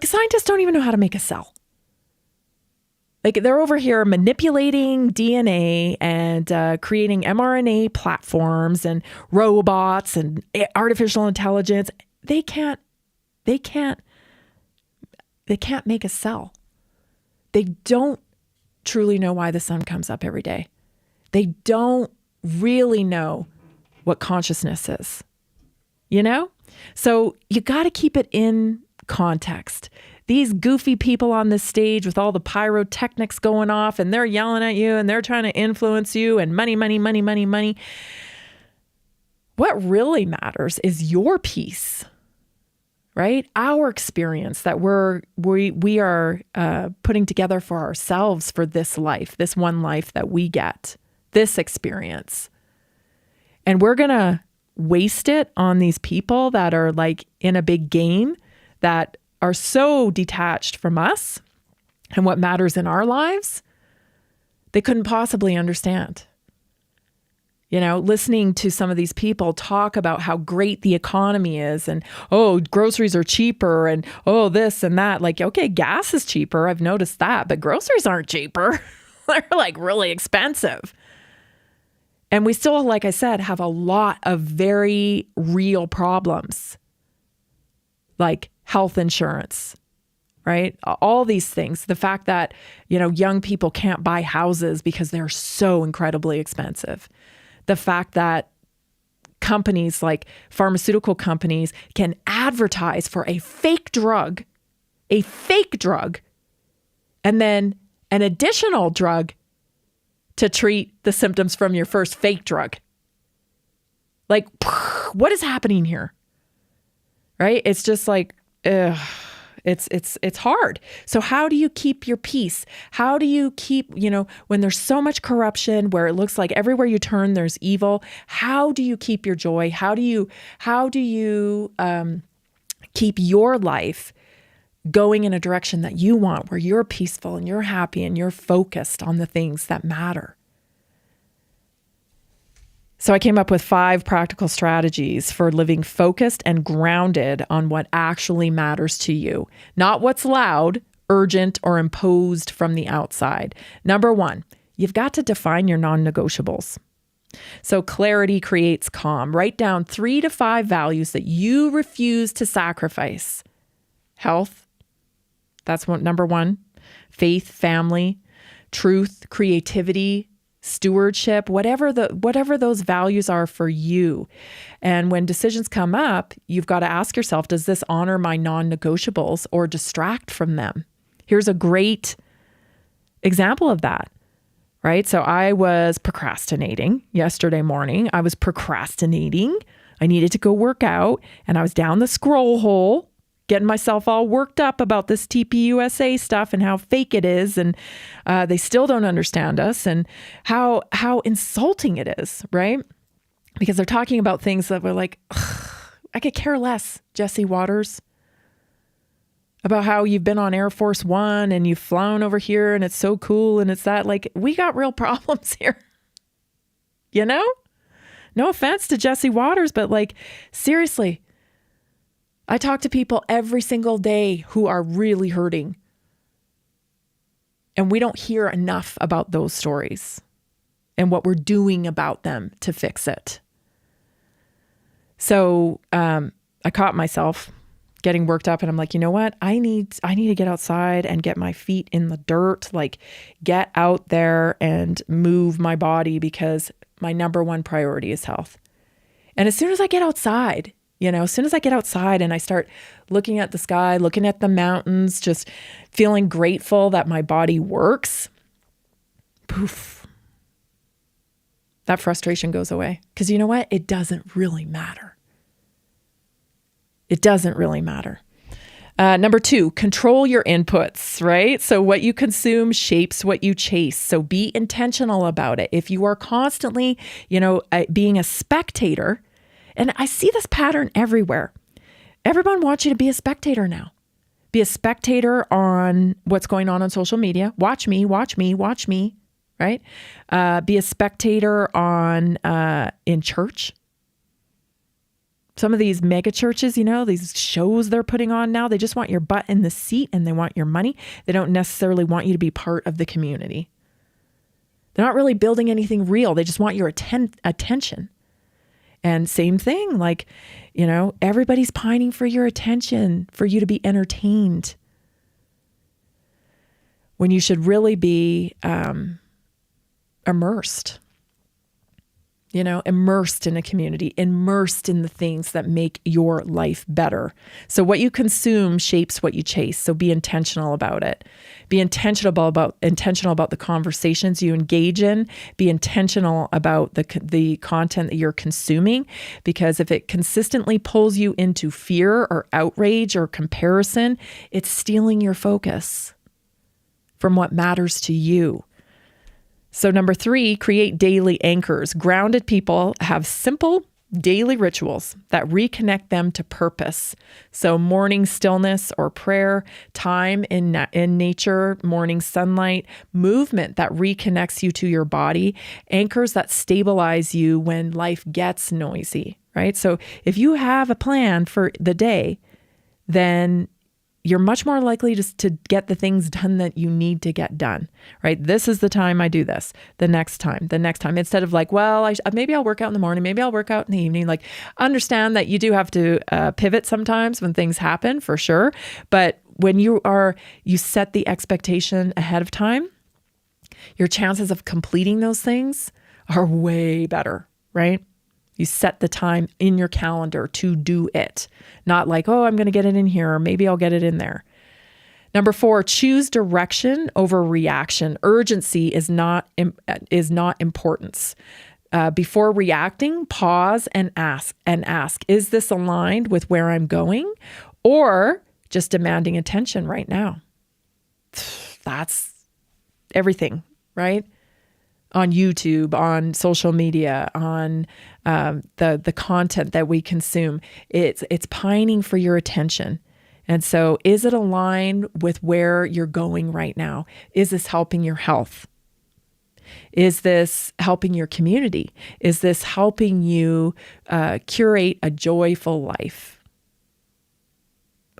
scientists don't even know how to make a cell. Like they're over here manipulating DNA and creating mRNA platforms and robots and artificial intelligence. They can't make a cell. They don't truly know why the sun comes up every day. They don't really know what consciousness is, So you got to keep it in context. These goofy people on this stage with all the pyrotechnics going off and they're yelling at you and they're trying to influence you and money, money, money, money, money. What really matters is your peace, right? Our experience that we are putting together for ourselves for this life, this one life that we get, this experience. And we're going to waste it on these people that are like in a big game that are so detached from us and what matters in our lives. They couldn't possibly understand. Listening to some of these people talk about how great the economy is and, groceries are cheaper and, this and that. Like, okay, gas is cheaper. I've noticed that, but groceries aren't cheaper. They're like really expensive. And we still, like I said, have a lot of very real problems, like health insurance, right? All these things. The fact that, young people can't buy houses because they're so incredibly expensive. The fact that companies like pharmaceutical companies can advertise for a fake drug a fake drug and then an additional drug to treat the symptoms from your first fake drug. Like, what is happening here? Right? It's just like, ugh. It's hard. So how do you keep your peace? How do you keep, when there's so much corruption, where it looks like everywhere you turn there's evil? How do you keep your joy? How do you keep your life going in a direction that you want, where you're peaceful and you're happy and you're focused on the things that matter? So I came up with 5 practical strategies for living focused and grounded on what actually matters to you, not what's loud, urgent, or imposed from the outside. Number 1, you've got to define your non-negotiables. So clarity creates calm. Write down 3 to 5 values that you refuse to sacrifice. Health, that's number 1. Faith, family, truth, creativity, stewardship, whatever those values are for you. And when decisions come up, you've got to ask yourself, does this honor my non-negotiables or distract from them? Here's a great example of that, right? So I was procrastinating yesterday morning. I needed to go work out, and I was down the scroll hole getting myself all worked up about this TPUSA stuff and how fake it is. And they still don't understand us, and how insulting it is, right? Because they're talking about things that we're like, I could care less, Jesse Waters, about how you've been on Air Force One and you've flown over here and it's so cool. And it's that, like, we got real problems here, No offense to Jesse Waters, but like, seriously, I talk to people every single day who are really hurting. And we don't hear enough about those stories and what we're doing about them to fix it. So I caught myself getting worked up, and I'm like, you know what? I need to get outside and get my feet in the dirt, like get out there and move my body, because my number 1 priority is health. And as soon as I get outside, and I start looking at the sky, looking at the mountains, just feeling grateful that my body works, poof, that frustration goes away. Because you know what? It doesn't really matter. It doesn't really matter. Number 2, control your inputs, right? So what you consume shapes what you chase. So be intentional about it. If you are constantly, being a spectator, and I see this pattern everywhere. Everyone wants you to be a spectator now. Be a spectator on what's going on social media. Watch me, right? Be a spectator in church. Some of these mega churches, these shows they're putting on now, they just want your butt in the seat and they want your money. They don't necessarily want you to be part of the community. They're not really building anything real. They just want your attention. And same thing, like, everybody's pining for your attention, for you to be entertained, when you should really be immersed in a community, immersed in the things that make your life better. So what you consume shapes what you chase. So be intentional about it. Be intentional about the conversations you engage in. Be intentional about the content that you're consuming, because if it consistently pulls you into fear or outrage or comparison, it's stealing your focus from what matters to you. So number 3, create daily anchors. Grounded people have simple daily rituals that reconnect them to purpose. So morning stillness or prayer, time in nature, morning sunlight, movement that reconnects you to your body, anchors that stabilize you when life gets noisy, right? So if you have a plan for the day, then you're much more likely to get the things done that you need to get done, right? This is the time I do this, the next time, instead of like, well, maybe I'll work out in the morning, maybe I'll work out in the evening. Like, understand that you do have to pivot sometimes when things happen, for sure. But when you set the expectation ahead of time, your chances of completing those things are way better, right? You set the time in your calendar to do it. Not like, oh, I'm going to get it in here, or maybe I'll get it in there. Number 4, choose direction over reaction. Urgency is not importance. Before reacting, pause and ask, is this aligned with where I'm going or just demanding attention right now? That's everything, right? On YouTube, on social media, on the content that we consume. It's pining for your attention. And so is it aligned with where you're going right now? Is this helping your health? Is this helping your community? Is this helping you curate a joyful life?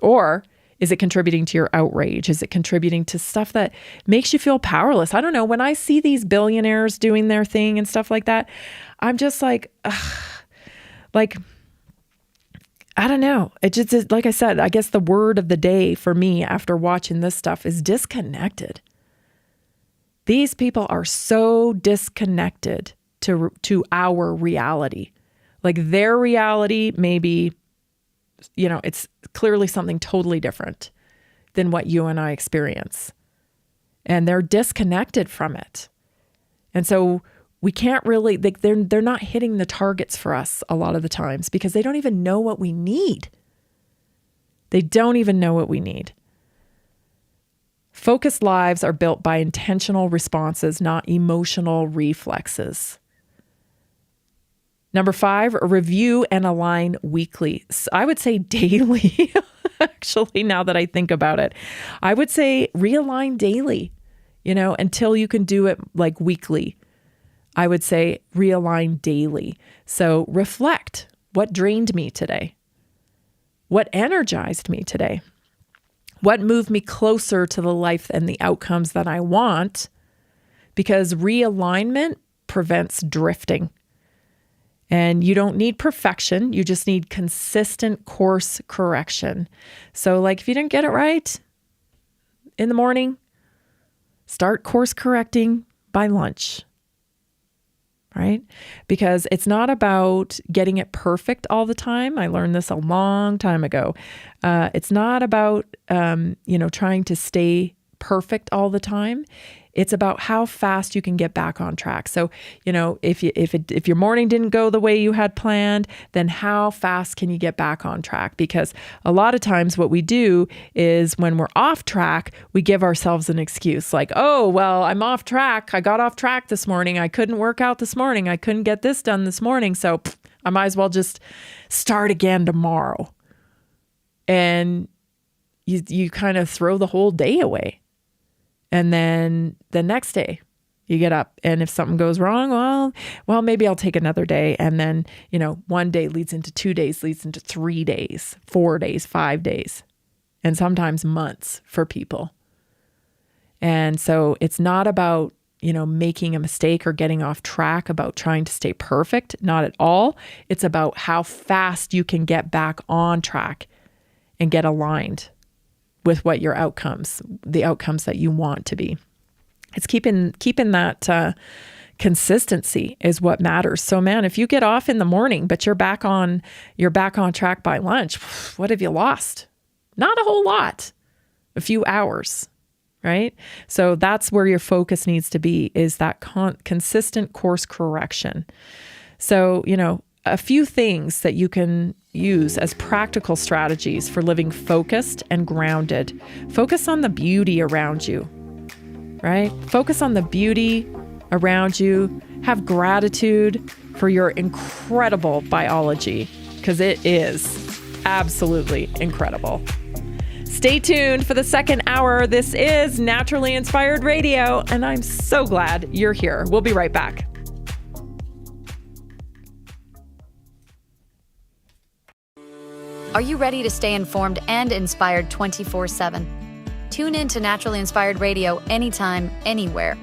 Or is it contributing to your outrage? Is it contributing to stuff that makes you feel powerless? I don't know. When I see these billionaires doing their thing and stuff like that, I'm just like, I don't know. It just, like I said, I guess the word of the day for me after watching this stuff is disconnected. These people are so disconnected to our reality. Like their reality, maybe, it's clearly something totally different than what you and I experience. And they're disconnected from it. And so we can't really, they're not hitting the targets for us a lot of the times because they don't even know what we need. They don't even know what we need. Focused lives are built by intentional responses, not emotional reflexes. Number 5, review and align weekly. I would say daily, actually, now that I think about it. I would say realign daily, until you can do it like weekly. I would say realign daily. So reflect. What drained me today? What energized me today? What moved me closer to the life and the outcomes that I want? Because realignment prevents drifting. And you don't need perfection. You just need consistent course correction. So like if you didn't get it right in the morning, start course correcting by lunch. Right? Because it's not about getting it perfect all the time. I learned this a long time ago. It's not about, trying to stay perfect all the time. It's about how fast you can get back on track. So, if your morning didn't go the way you had planned, then how fast can you get back on track? Because a lot of times what we do is when we're off track, we give ourselves an excuse like, oh, well, I'm off track. I got off track this morning. I couldn't work out this morning. I couldn't get this done this morning. So I might as well just start again tomorrow. And you kind of throw the whole day away. And then the next day you get up and if something goes wrong, well, maybe I'll take another day. And then, one day leads into 2 days, leads into 3 days, 4 days, 5 days, and sometimes months for people. And so it's not about, making a mistake or getting off track, about trying to stay perfect. Not at all. It's about how fast you can get back on track and get aligned with what your outcomes, the outcomes that you want to be. It's keeping that consistency is what matters. So man, if you get off in the morning, but you're back on track by lunch, what have you lost? Not a whole lot, a few hours, right? So that's where your focus needs to be, is that consistent course correction. So, a few things that you can use as practical strategies for living focused and grounded. Focus on the beauty around you, right? Focus on the beauty around you. Have gratitude for your incredible biology, because it is absolutely incredible. Stay tuned for the second hour. This is Naturally Inspired Radio, and I'm so glad you're here. We'll be right back. Are you ready to stay informed and inspired 24/7? Tune in to Naturally Inspired Radio anytime, anywhere.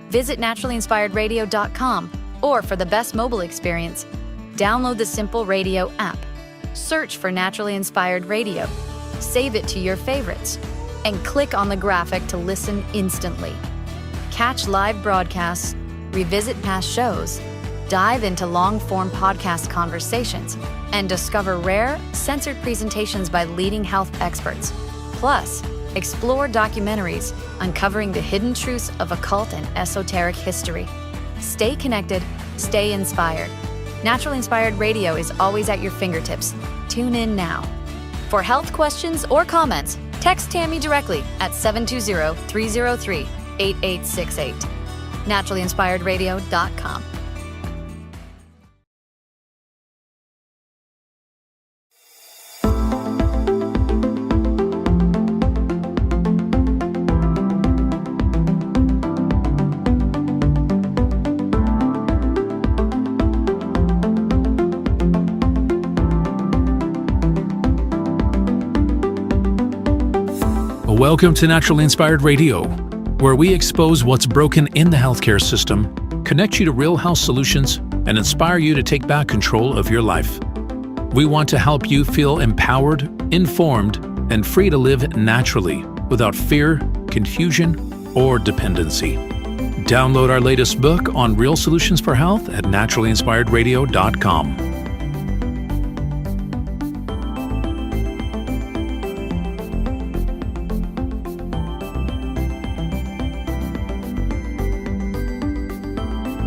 Visit naturallyinspiredradio.com, or for the best mobile experience, download the Simple Radio app. Search for Naturally Inspired Radio, save it to your favorites, and click on the graphic to listen instantly. Catch live broadcasts, revisit past shows, dive into long-form podcast conversations, and discover rare, censored presentations by leading health experts. Plus, Explore documentaries uncovering the hidden truths of occult and esoteric history. Stay connected, stay inspired. Naturally Inspired Radio is always at your fingertips. Tune in now. For health questions or comments, text Tammy directly at 720-303-8868. NaturallyInspiredRadio.com. Welcome to Naturally Inspired Radio, where we expose what's broken in the healthcare system, connect you to real health solutions, and inspire you to take back control of your life. We want to help you feel empowered, informed, and free to live naturally without fear, confusion, or dependency. Download our latest book on real solutions for health at naturallyinspiredradio.com.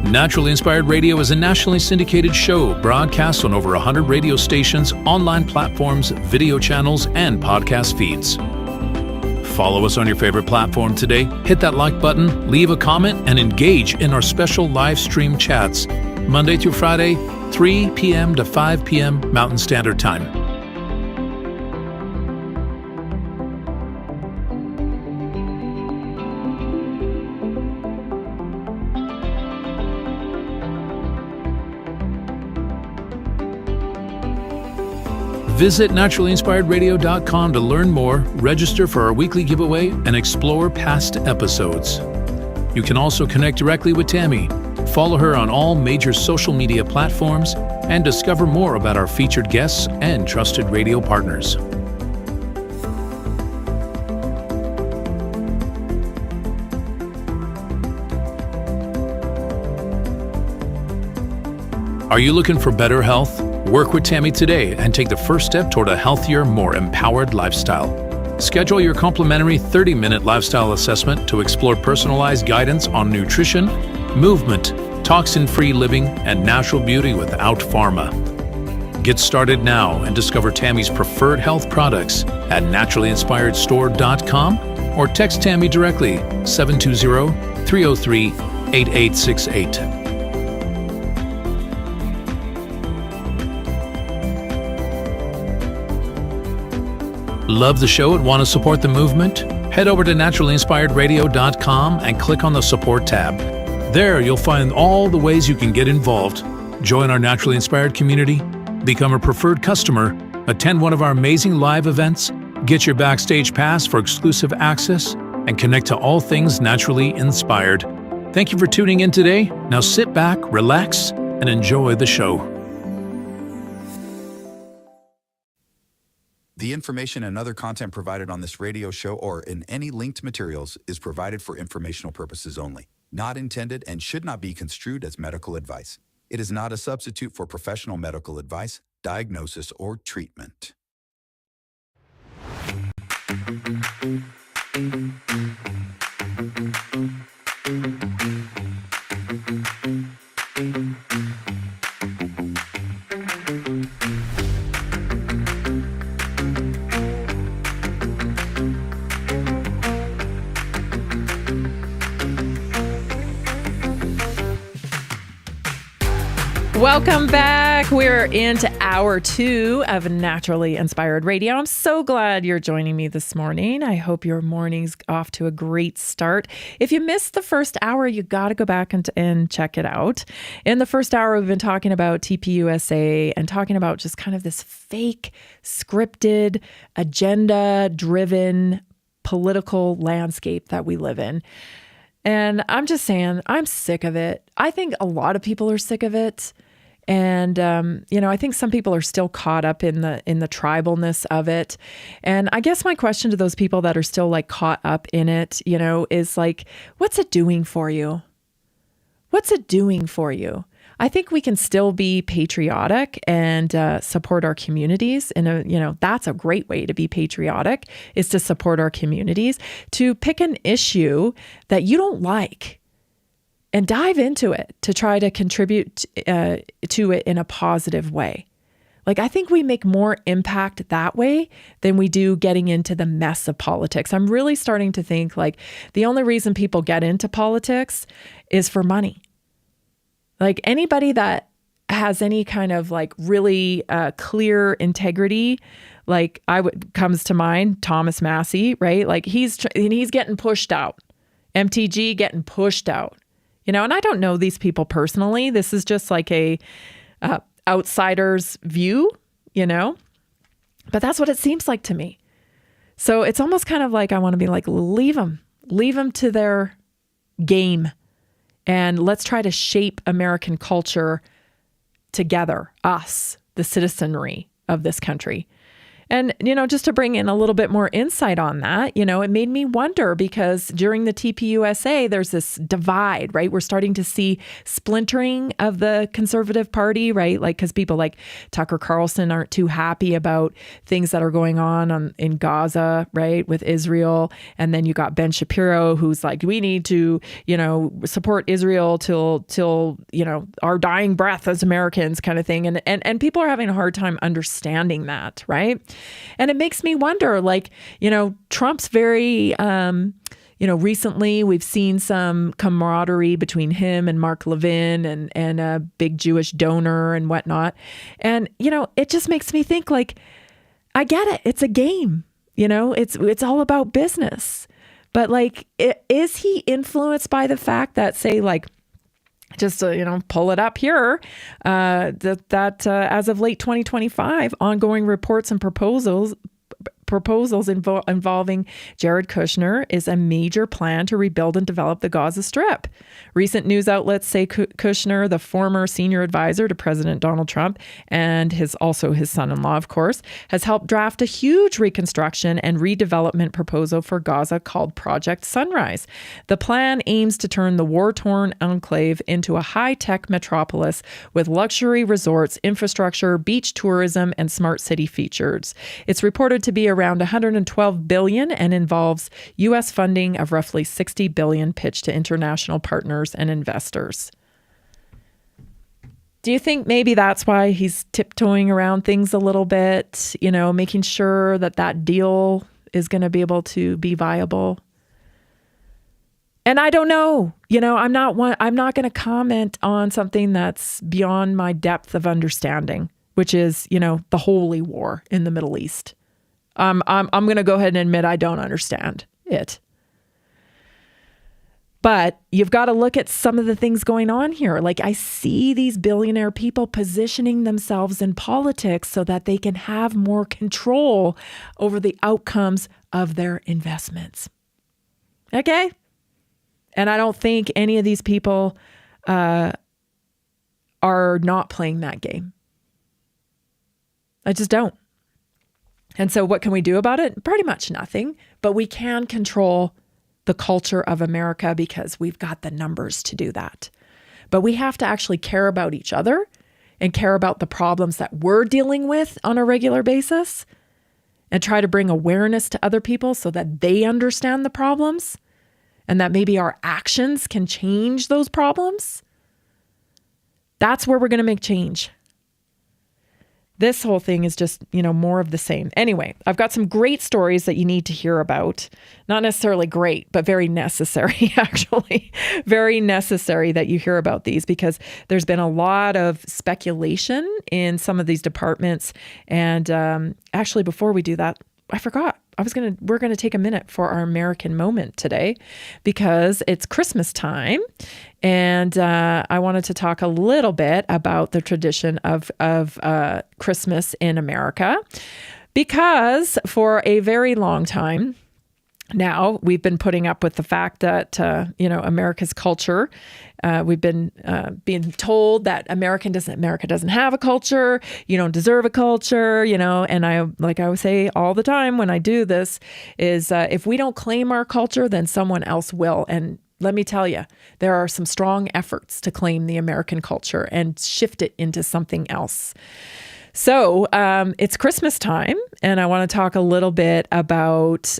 Naturally Inspired Radio is a nationally syndicated show broadcast on over 100 radio stations, online platforms, video channels, and podcast feeds. Follow us on your favorite platform today, hit that like button, leave a comment, and engage in our special live stream chats, Monday through Friday, 3 p.m. to 5 p.m. Mountain Standard Time. Visit naturallyinspiredradio.com to learn more, register for our weekly giveaway, and explore past episodes. You can also connect directly with Tammy, follow her on all major social media platforms, and discover more about our featured guests and trusted radio partners. Are you looking for better health? Work with Tammy today and take the first step toward a healthier, more empowered lifestyle. Schedule your complimentary 30-minute lifestyle assessment to explore personalized guidance on nutrition, movement, toxin-free living, and natural beauty without pharma. Get started now and discover Tammy's preferred health products at naturallyinspiredstore.com or text Tammy directly 720-303-8868. Love the show and want to support the movement? Head over to naturallyinspiredradio.com and click on the support tab. There you'll find all the ways you can get involved. Join our Naturally Inspired community, become a preferred customer, attend one of our amazing live events, get your backstage pass for exclusive access, and connect to all things naturally inspired. Thank you for tuning in today. Now sit back, relax, and enjoy the show. The information and other content provided on this radio show or in any linked materials is provided for informational purposes only, not intended and should not be construed as medical advice. It is not a substitute for professional medical advice, diagnosis, or treatment. Welcome back. We're into hour 2 of Naturally Inspired Radio. I'm so glad you're joining me this morning. I hope your morning's off to a great start. If you missed the first hour, you got to go back and check it out. In the first hour, we've been talking about TPUSA and talking about just kind of this fake, scripted, agenda-driven political landscape that we live in. And I'm just saying, I'm sick of it. I think a lot of people are sick of it. And, I think some people are still caught up in the tribalness of it. And I guess my question to those people that are still like caught up in it, is like, what's it doing for you? What's it doing for you? I think we can still be patriotic and support our communities. And that's a great way to be patriotic, is to support our communities, to pick an issue that you don't like and dive into it to try to contribute to it in a positive way. Like, I think we make more impact that way than we do getting into the mess of politics. I'm really starting to think like the only reason people get into politics is for money. Like, anybody that has any kind of like really clear integrity, like comes to mind, Thomas Massey, right? Like he's getting pushed out. MTG getting pushed out, and I don't know these people personally. This is just like a outsider's view, but that's what it seems like to me. So it's almost kind of like I want to be like, leave them to their game, and let's try to shape American culture together, us, the citizenry of this country. And, just to bring in a little bit more insight on that, it made me wonder, because during the TPUSA, there's this divide, right? We're starting to see splintering of the Conservative Party, right? Like, because people like Tucker Carlson aren't too happy about things that are going on in Gaza, right, with Israel. And then you got Ben Shapiro, who's like, we need to, support Israel till our dying breath as Americans, kind of thing. And people are having a hard time understanding that, right? And it makes me wonder, like, Trump's very, recently we've seen some camaraderie between him and Mark Levin and a big Jewish donor and whatnot. And, it just makes me think, like, I get it. It's a game, it's all about business. But like, is he influenced by the fact that, say, like, just to, pull it up here, that as of late 2025, ongoing reports and proposals involving Jared Kushner is a major plan to rebuild and develop the Gaza Strip. Recent news outlets say Kushner, the former senior advisor to President Donald Trump, and his son-in-law, of course, has helped draft a huge reconstruction and redevelopment proposal for Gaza called Project Sunrise. The plan aims to turn the war-torn enclave into a high-tech metropolis with luxury resorts, infrastructure, beach tourism, and smart city features. It's reported to be around $112 billion and involves U.S. funding of roughly $60 billion pitched to international partners and investors. Do you think maybe that's why he's tiptoeing around things a little bit, making sure that deal is going to be able to be viable? And I don't know, I'm not going to comment on something that's beyond my depth of understanding, which is, the holy war in the Middle East. I'm going to go ahead and admit I don't understand it. But you've got to look at some of the things going on here. Like, I see these billionaire people positioning themselves in politics so that they can have more control over the outcomes of their investments. Okay? And I don't think any of these people are not playing that game. I just don't. And so what can we do about it? Pretty much nothing. But we can control the culture of America because we've got the numbers to do that. But we have to actually care about each other and care about the problems that we're dealing with on a regular basis and try to bring awareness to other people so that they understand the problems and that maybe our actions can change those problems. That's where we're going to make change. This whole thing is just, more of the same. Anyway, I've got some great stories that you need to hear about. Not necessarily great, but very necessary, actually. Very necessary that you hear about these because there's been a lot of speculation in some of these departments. And actually, before we do that, I forgot. We're going to take a minute for our American moment today because it's Christmas time. And I wanted to talk a little bit about the tradition of Christmas in America because for a very long time now, we've been putting up with the fact that, America's culture, we've been being told that America doesn't have a culture. You don't deserve a culture, and I would say all the time when I do this is if we don't claim our culture, then someone else will. And let me tell you, there are some strong efforts to claim the American culture and shift it into something else. So it's Christmas time, and I want to talk a little bit about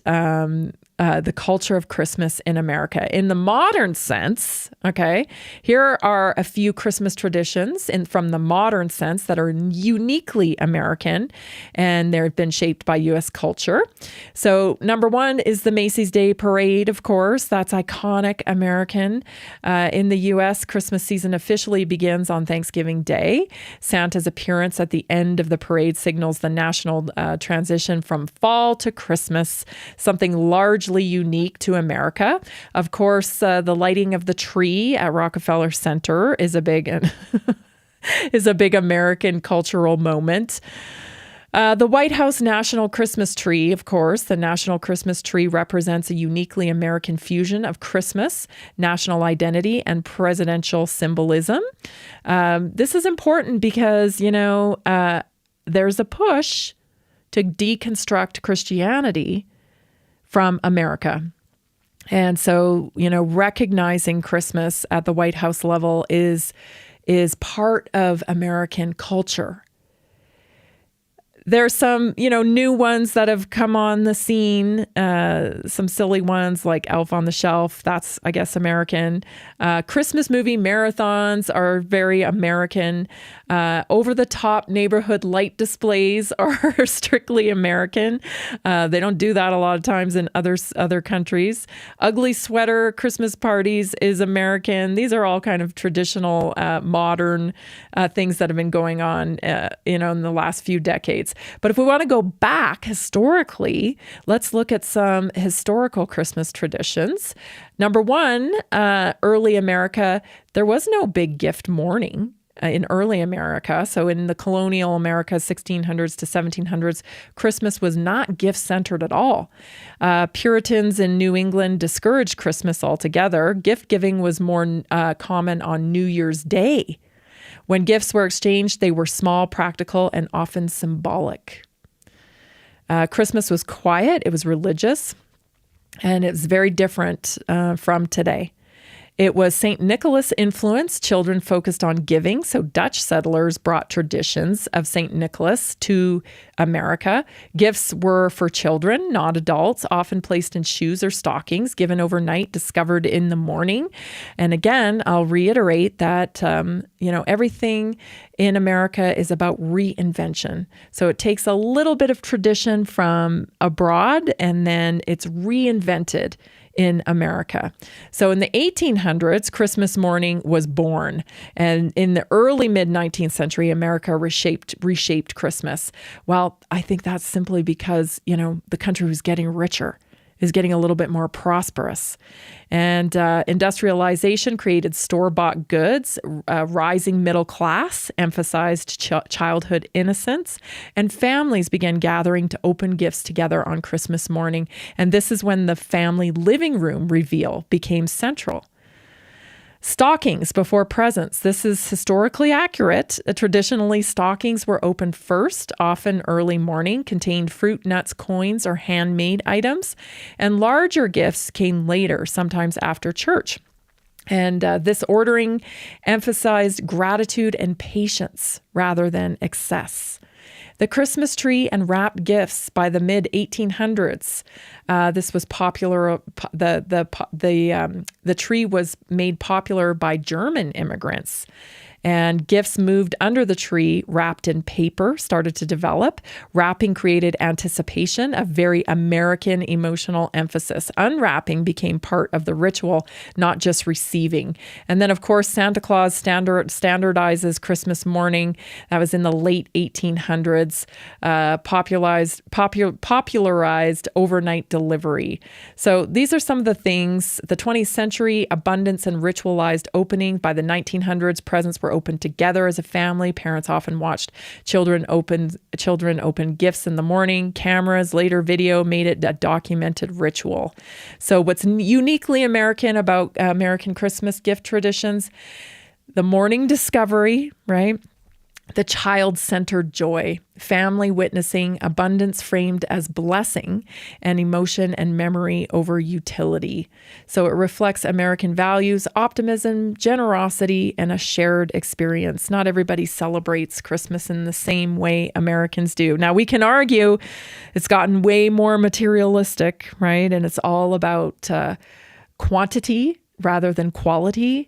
the culture of Christmas in America. In the modern sense, okay, here are a few Christmas traditions from the modern sense that are uniquely American, and they've been shaped by U.S. culture. So number one is the Macy's Day Parade, of course. That's iconic American. In the U.S., Christmas season officially begins on Thanksgiving Day. Santa's appearance at the end of the parade signals the national transition from fall to Christmas, something largely unique to America. Of course, the lighting of the tree at Rockefeller Center is a big American cultural moment. The White House National Christmas Tree, of course, the National Christmas Tree represents a uniquely American fusion of Christmas, national identity, and presidential symbolism. This is important because, there's a push to deconstruct Christianity from America. And so, recognizing Christmas at the White House level is part of American culture. There's some, new ones that have come on the scene, some silly ones like Elf on the Shelf. That's, I guess, American. Christmas movie marathons are very American. Over-the-top neighborhood light displays are strictly American. They don't do that a lot of times in other countries. Ugly sweater Christmas parties is American. These are all kind of traditional, modern things that have been going on, in the last few decades. But if we want to go back historically, let's look at some historical Christmas traditions. Number one, early America, there was no big gift morning in early America. So in the colonial America, 1600s to 1700s, Christmas was not gift-centered at all. Puritans in New England discouraged Christmas altogether. Gift-giving was more common on New Year's Day. When gifts were exchanged, they were small, practical, and often symbolic. Christmas was quiet, it was religious, and it was very different from today. It was St. Nicholas influenced. Children focused on giving. So Dutch settlers brought traditions of St. Nicholas to America. Gifts were for children, not adults, often placed in shoes or stockings, given overnight, discovered in the morning. And again, I'll reiterate that, everything in America is about reinvention. So it takes a little bit of tradition from abroad, and then it's reinvented in America. So in the 1800s, Christmas morning was born. And in the early mid-19th century, America reshaped Christmas. Well, I think that's simply because, the country was getting richer, is getting a little bit more prosperous. And industrialization created store-bought goods. Rising middle class emphasized childhood innocence. And families began gathering to open gifts together on Christmas morning. And this is when the family living room reveal became central. Stockings before presents. This is historically accurate. Traditionally, stockings were opened first, often early morning, contained fruit, nuts, coins, or handmade items, and larger gifts came later, sometimes after church. And this ordering emphasized gratitude and patience rather than excess. The Christmas tree and wrapped gifts by the mid-1800s. This was popular. The tree was made popular by German immigrants. And gifts moved under the tree, wrapped in paper, started to develop. Wrapping created anticipation, a very American emotional emphasis. Unwrapping became part of the ritual, not just receiving. And then, of course, Santa Claus standardizes Christmas morning. That was in the late 1800s, popularized overnight delivery. So these are some of the things. The 20th century, abundance and ritualized opening. By the 1900s, presents were opened together as a family. Parents often watched children open gifts in the morning. Cameras, later video, made it a documented ritual. So what's uniquely American about American Christmas gift traditions? The morning discovery, right? the child-centered joy, family witnessing, abundance framed as blessing, and emotion and memory over utility. So it reflects American values, optimism, generosity, and a shared experience. Not everybody celebrates Christmas in the same way Americans do. Now, we can argue it's gotten way more materialistic, right? And it's all about quantity rather than quality.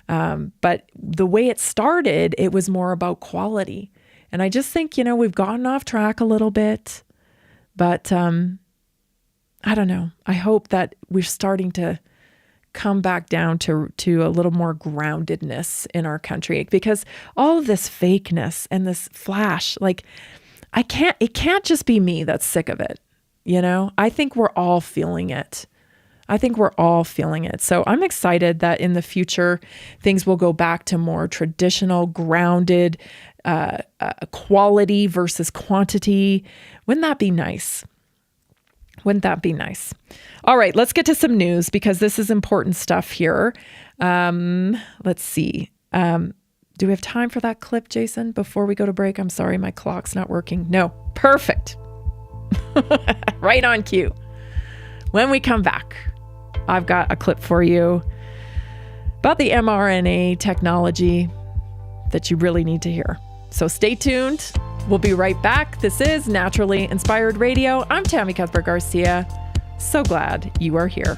But the way it started, it was more about quality. And I just think, we've gotten off track a little bit, but I don't know. I hope that we're starting to come back down to a little more groundedness in our country, because all of this fakeness and this flash, it can't just be me that's sick of it. I think we're all feeling it. So I'm excited that in the future, things will go back to more traditional, grounded quality versus quantity. Wouldn't that be nice? All right, let's get to some news, because this is important stuff here. Let's see. Do we have time for that clip, Jason, before we go to break? I'm sorry, my clock's not working. No, perfect. Right on cue. When we come back, I've got a clip for you about the mRNA technology that you really need to hear. So stay tuned. We'll be right back. This is Naturally Inspired Radio. I'm Tammy Cuthbert Garcia. So glad you are here.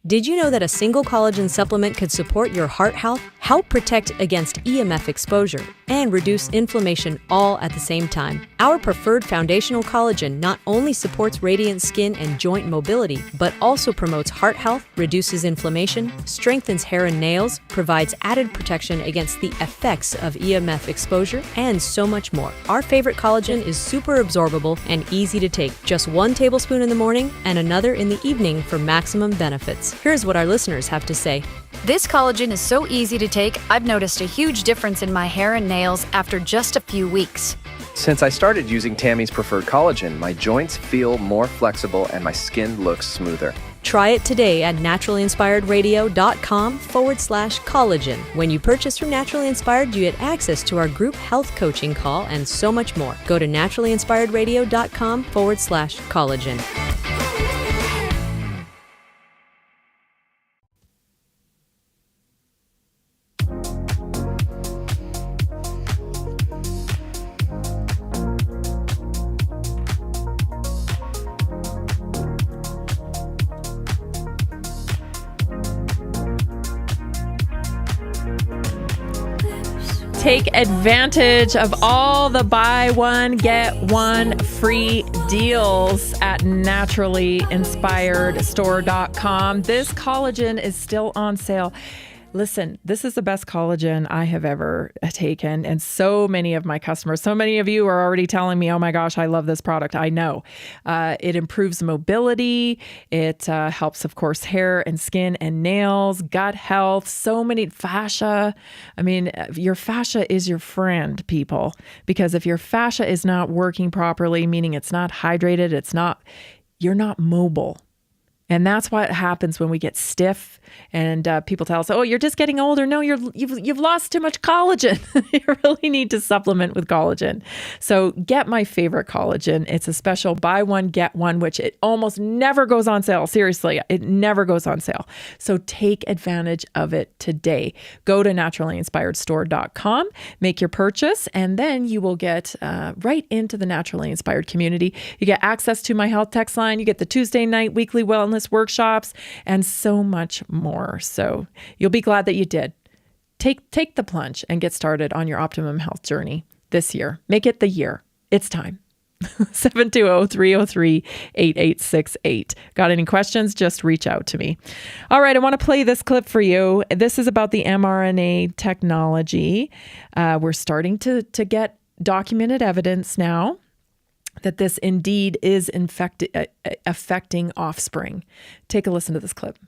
Did you know that a single collagen supplement could support your heart health, help protect against EMF exposure, and reduce inflammation all at the same time? Our preferred foundational collagen not only supports radiant skin and joint mobility, but also promotes heart health, reduces inflammation, strengthens hair and nails, provides added protection against the effects of EMF exposure, and so much more. Our favorite collagen is super absorbable and easy to take. Just 1 tablespoon in the morning and another in the evening for maximum benefits. Here's what our listeners have to say. This collagen is so easy to take, I've noticed a huge difference in my hair and nails after just a few weeks. Since I started using Tammy's preferred collagen, my joints feel more flexible and my skin looks smoother. Try it today at naturalinspiredradio.com/collagen. When you purchase from Naturally Inspired, you get access to our group health coaching call and so much more. Go to naturalinspiredradio.com/collagen. Take advantage of all the buy one, get one free deals at naturallyinspiredstore.com. This collagen is still on sale. Listen, this is the best collagen I have ever taken. And so many of my customers, so many of you are already telling me, oh my gosh, I love this product. I know. It improves mobility. It helps, of course, hair and skin and nails, gut health, so many fascia. I mean, your fascia is your friend, people, because if your fascia is not working properly, meaning it's not hydrated, you're not mobile. And that's what happens when we get stiff and people tell us, oh, you're just getting older. No, you've lost too much collagen. You really need to supplement with collagen. So get my favorite collagen. It's a special buy one, get one, which it almost never goes on sale. Seriously, it never goes on sale. So take advantage of it today. Go to naturallyinspiredstore.com, make your purchase, and then you will get right into the Naturally Inspired community. You get access to my health text line. You get the Tuesday night weekly wellness workshops, and so much more. So you'll be glad that you did. Take the plunge and get started on your optimum health journey this year. Make it the year. It's time. 720-303-8868. Got any questions? Just reach out to me. All right, I want to play this clip for you. This is about the mRNA technology. We're starting to get documented evidence now that this indeed is affecting offspring. Take a listen to this clip.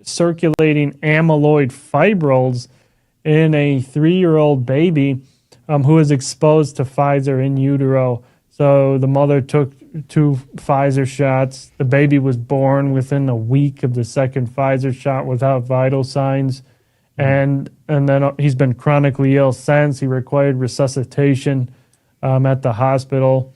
Circulating amyloid fibrils in a 3-year-old baby who was exposed to Pfizer in utero. So the mother took 2 Pfizer shots. The baby was born within a week of the second Pfizer shot without vital signs. And then he's been chronically ill since. He required resuscitation at the hospital.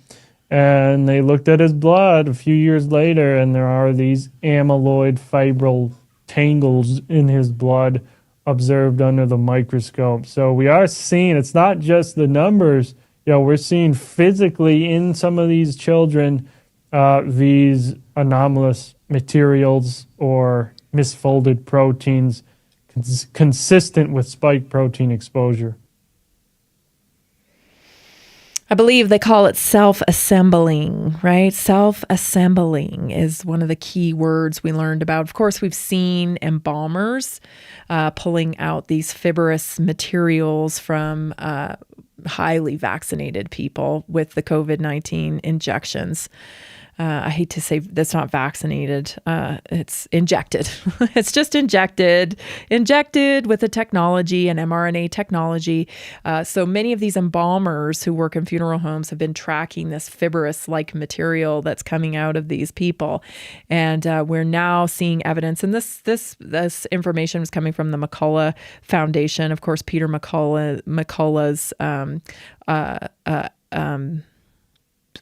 And they looked at his blood a few years later, and there are these amyloid fibril tangles in his blood observed under the microscope. So we are seeing, it's not just the numbers, we're seeing physically in some of these children these anomalous materials or misfolded proteins consistent with spike protein exposure. I believe they call it self-assembling, right? Self-assembling is one of the key words we learned about. Of course, we've seen embalmers pulling out these fibrous materials from highly vaccinated people with the COVID-19 injections. I hate to say that's not vaccinated. It's injected. It's just injected with a technology, an mRNA technology. So many of these embalmers who work in funeral homes have been tracking this fibrous-like material that's coming out of these people. And we're now seeing evidence. And this information was coming from the McCullough Foundation. Of course, Peter McCullough's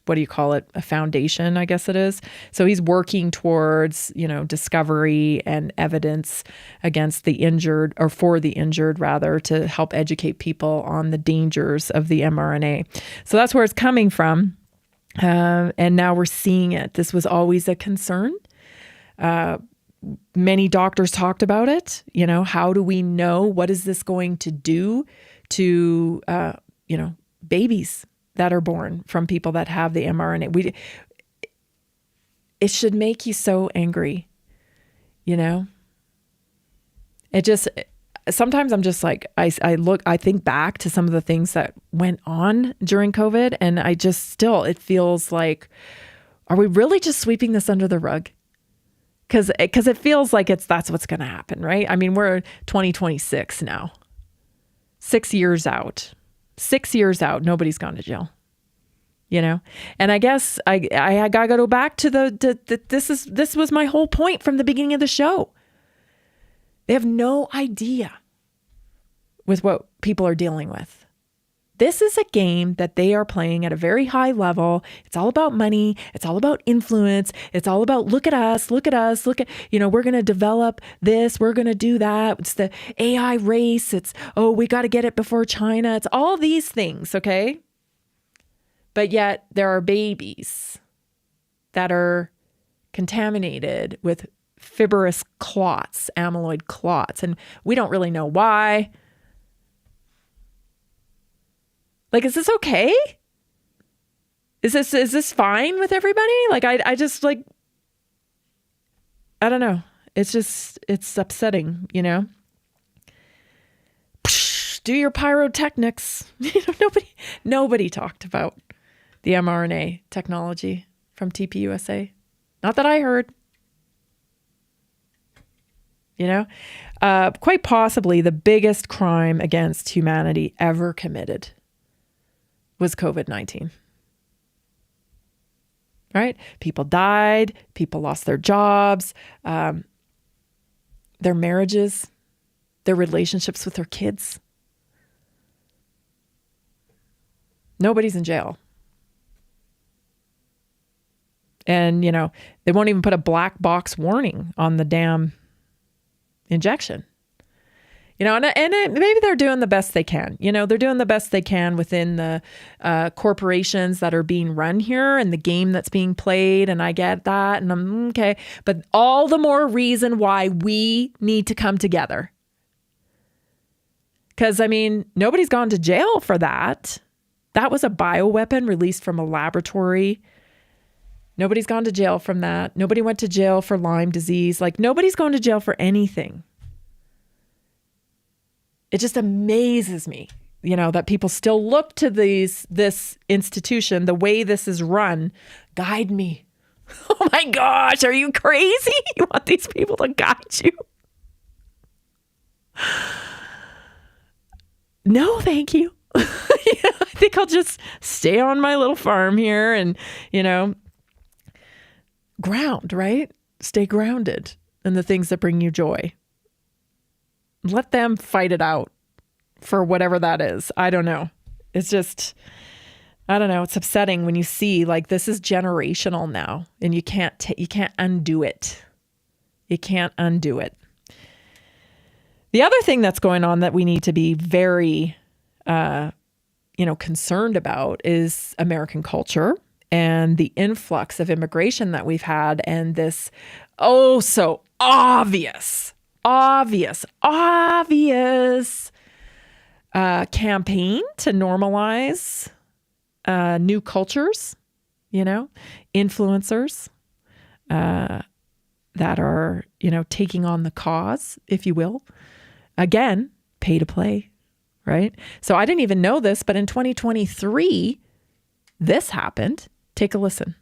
what do you call it? A foundation, I guess it is. So he's working towards, discovery and evidence against the injured, or for the injured rather, to help educate people on the dangers of the mRNA. So that's where it's coming from. And now we're seeing it. This was always a concern. Many doctors talked about it. How do we know? What is this going to do to, babies that are born from people that have the mRNA? It should make you so angry, It just, sometimes I'm just like, I think back to some of the things that went on during COVID, and it feels like, are we really just sweeping this under the rug? Because it feels like that's what's going to happen, right? I mean, we're 2026 now, 6 years out. 6 years out, nobody's gone to jail, And I guess I gotta go back to this was my whole point from the beginning of the show. They have no idea with what people are dealing with. This is a game that they are playing at a very high level. It's all about money. It's all about influence. It's all about look at us, we're going to develop this, we're going to do that. It's the AI race. It's, we got to get it before China. It's all these things, okay? But yet there are babies that are contaminated with fibrous clots, amyloid clots, and we don't really know why. Like, is this okay? Is this fine with everybody? Like, I just like, I don't know. It's upsetting, Do your pyrotechnics. Nobody talked about the mRNA technology from TPUSA. Not that I heard. Quite possibly the biggest crime against humanity ever committed was COVID-19. Right? People died. People lost their jobs, their marriages, their relationships with their kids. Nobody's in jail. And, they won't even put a black box warning on the damn injection. And maybe they're doing the best they can. They're doing the best they can within the corporations that are being run here and the game that's being played. And I get that. And I'm okay. But all the more reason why we need to come together. Because, nobody's gone to jail for that. That was a bioweapon released from a laboratory. Nobody's gone to jail from that. Nobody went to jail for Lyme disease. Like, nobody's going to jail for anything. It just amazes me, that people still look to this institution, the way this is run, guide me. Oh my gosh, are you crazy? You want these people to guide you? No, thank you. I think I'll just stay on my little farm here and, ground, right? Stay grounded in the things that bring you joy. Let them fight it out for whatever that is. I don't know. It's just, I don't know. It's upsetting when you see like this is generational now, and you can't undo it. You can't undo it. The other thing that's going on that we need to be very, concerned about is American culture and the influx of immigration that we've had, and this so obvious campaign to normalize new cultures, influencers that are, taking on the cause, if you will. Again, pay to play, right? So I didn't even know this, but in 2023, this happened. Take a listen.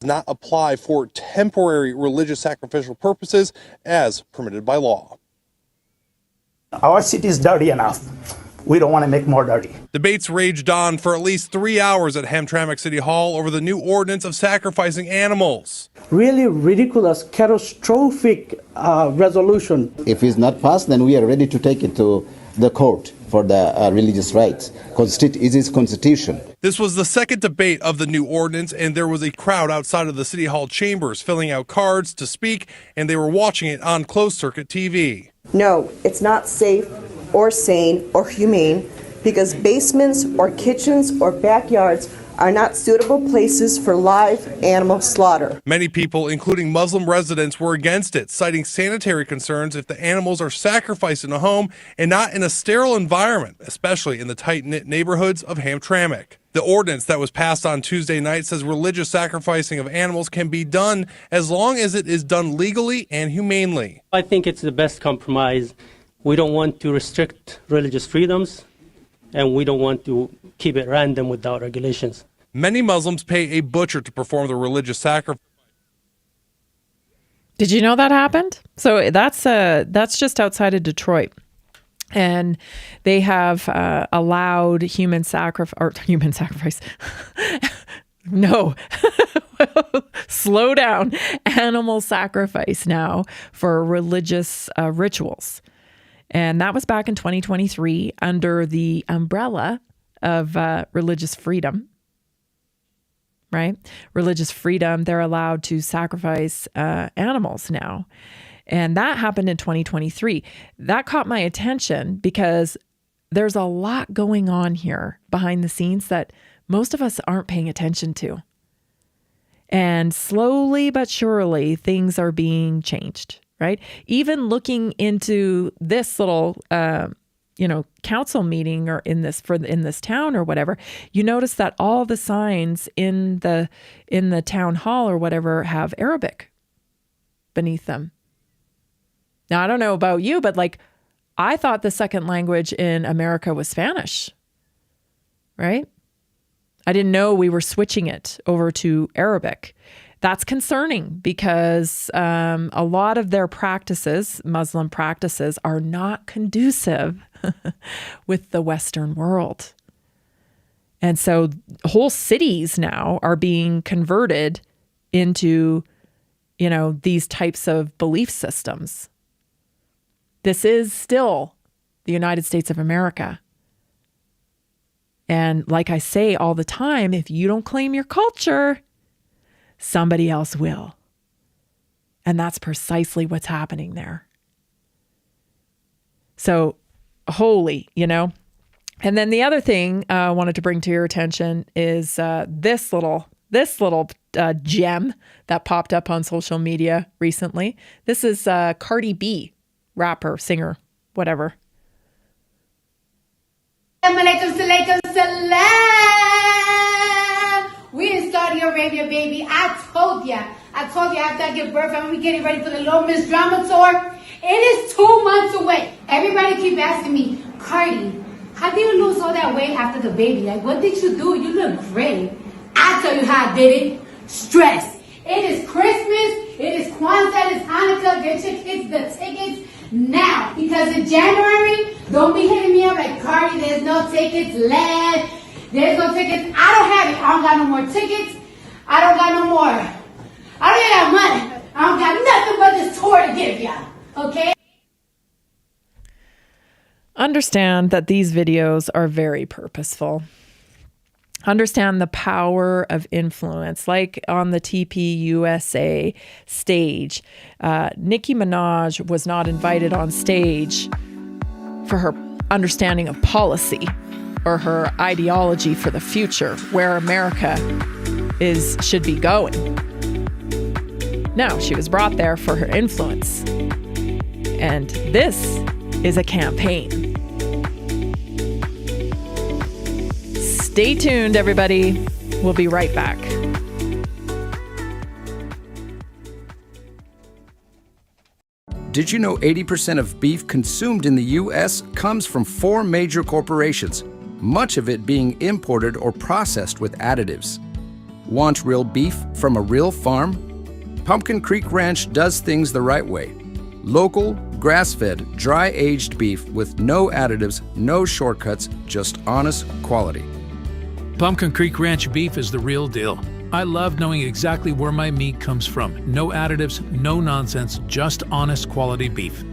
Not apply for temporary religious sacrificial purposes as permitted by law. Our city is dirty enough. We don't want to make more dirty. Debates raged on for at least 3 hours at Hamtramck City Hall over the new ordinance of sacrificing animals. Really ridiculous, catastrophic resolution. If it's not passed, then we are ready to take it to the court for the religious rights. It is constitution. This was the second debate of the new ordinance, and there was a crowd outside of the City Hall chambers filling out cards to speak, and they were watching it on closed-circuit TV. No, it's not safe or sane or humane because basements or kitchens or backyards are not suitable places for live animal slaughter. Many people, including Muslim residents, were against it, citing sanitary concerns if the animals are sacrificed in a home and not in a sterile environment, especially in the tight-knit neighborhoods of Hamtramck. The ordinance that was passed on Tuesday night says religious sacrificing of animals can be done as long as it is done legally and humanely. I think it's the best compromise. We don't want to restrict religious freedoms, and we don't want to keep it random without regulations. Many Muslims pay a butcher to perform the religious sacrifice. Did you know that happened? So that's just outside of Detroit. And they have allowed human sacrifice. No, slow down. Animal sacrifice now for religious rituals. And that was back in 2023 under the umbrella of religious freedom, right? Religious freedom, they're allowed to sacrifice animals now. And that happened in 2023. That caught my attention because there's a lot going on here behind the scenes that most of us aren't paying attention to. And slowly but surely, things are being changed, right? Even looking into this little, council meeting or in this town or whatever, you notice that all the signs in the town hall or whatever have Arabic beneath them. Now, I don't know about you, but I thought the second language in America was Spanish, right? I didn't know we were switching it over to Arabic. That's concerning because a lot of their practices, Muslim practices, are not conducive with the Western world. And so whole cities now are being converted into, these types of belief systems. This is still the United States of America. And like I say all the time, if you don't claim your culture, somebody else will. And that's precisely what's happening there. So holy, And then the other thing I wanted to bring to your attention is this little gem that popped up on social media recently. This is Cardi B, rapper, singer, whatever. Alaikum salam. We in Saudi Arabia, baby. I told you after I give birth, I'm going to be getting ready for the Little Miss Drama Tour. It is 2 months away. Everybody keep asking me, Cardi, how did you lose all that weight after the baby? What did you do? You look great. I'll tell you how I did it. Stress. It is Christmas. It is Kwanzaa. It is Hanukkah. Get your kids the tickets now. Because in January, don't be hitting me up like, Cardi, there's no tickets left. There's no tickets. I don't have it. I don't got no more tickets. I don't got no more. I don't got money. I don't got nothing but this tour to give ya. Okay? Understand that these videos are very purposeful. Understand the power of influence. Like on the TPUSA stage, Nicki Minaj was not invited on stage for her understanding of policy or her ideology for the future, where America should be going. No, she was brought there for her influence. And this is a campaign. Stay tuned, everybody. We'll be right back. Did you know 80% of beef consumed in the U.S. comes from 4 major corporations, much of it being imported or processed with additives? Want real beef from a real farm? Pumpkin Creek Ranch does things the right way. Local, grass-fed, dry-aged beef with no additives, no shortcuts, just honest quality. Pumpkin Creek Ranch beef is the real deal. I love knowing exactly where my meat comes from. No additives, no nonsense, just honest quality beef.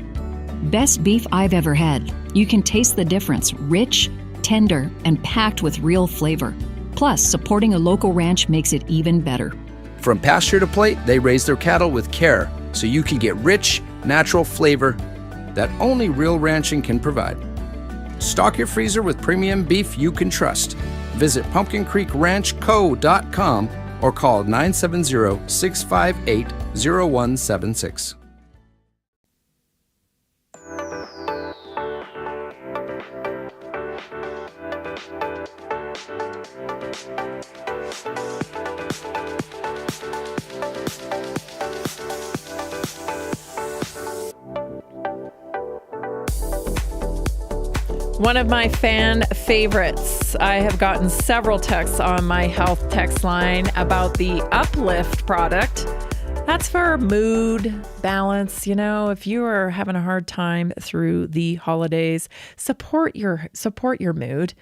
Best beef I've ever had. You can taste the difference. Rich, tender, and packed with real flavor. Plus, supporting a local ranch makes it even better. From pasture to plate, they raise their cattle with care, so you can get rich, natural flavor that only real ranching can provide. Stock your freezer with premium beef you can trust. Visit pumpkincreekranchco.com or call 970-658-0176. One of my fan favorites. I have gotten several texts on my health text line about the Uplift product. That's for mood balance. You know, if you are having a hard time through the holidays, support your mood.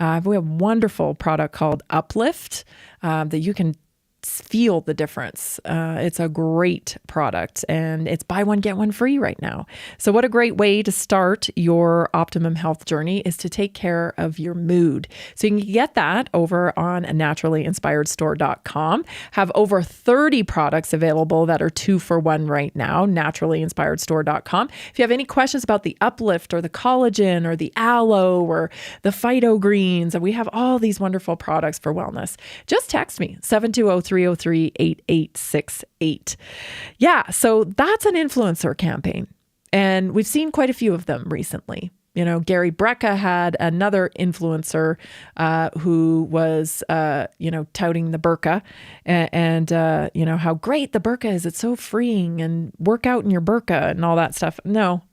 We have a wonderful product called Uplift that you can feel the difference. It's a great product, and it's buy one, get one free right now. So what a great way to start your optimum health journey is to take care of your mood. So you can get that over on naturallyinspiredstore.com. Have over 30 products available that are 2 for 1 right now, naturallyinspiredstore.com. If you have any questions about the Uplift or the collagen or the aloe or the phyto greens, and we have all these wonderful products for wellness, just text me, 720-303-8868. Yeah, so that's an influencer campaign. And we've seen quite a few of them recently. You know, Gary Brecka had another influencer who was, touting the burqa and how great the burqa is. It's so freeing, and work out in your burqa and all that stuff. No,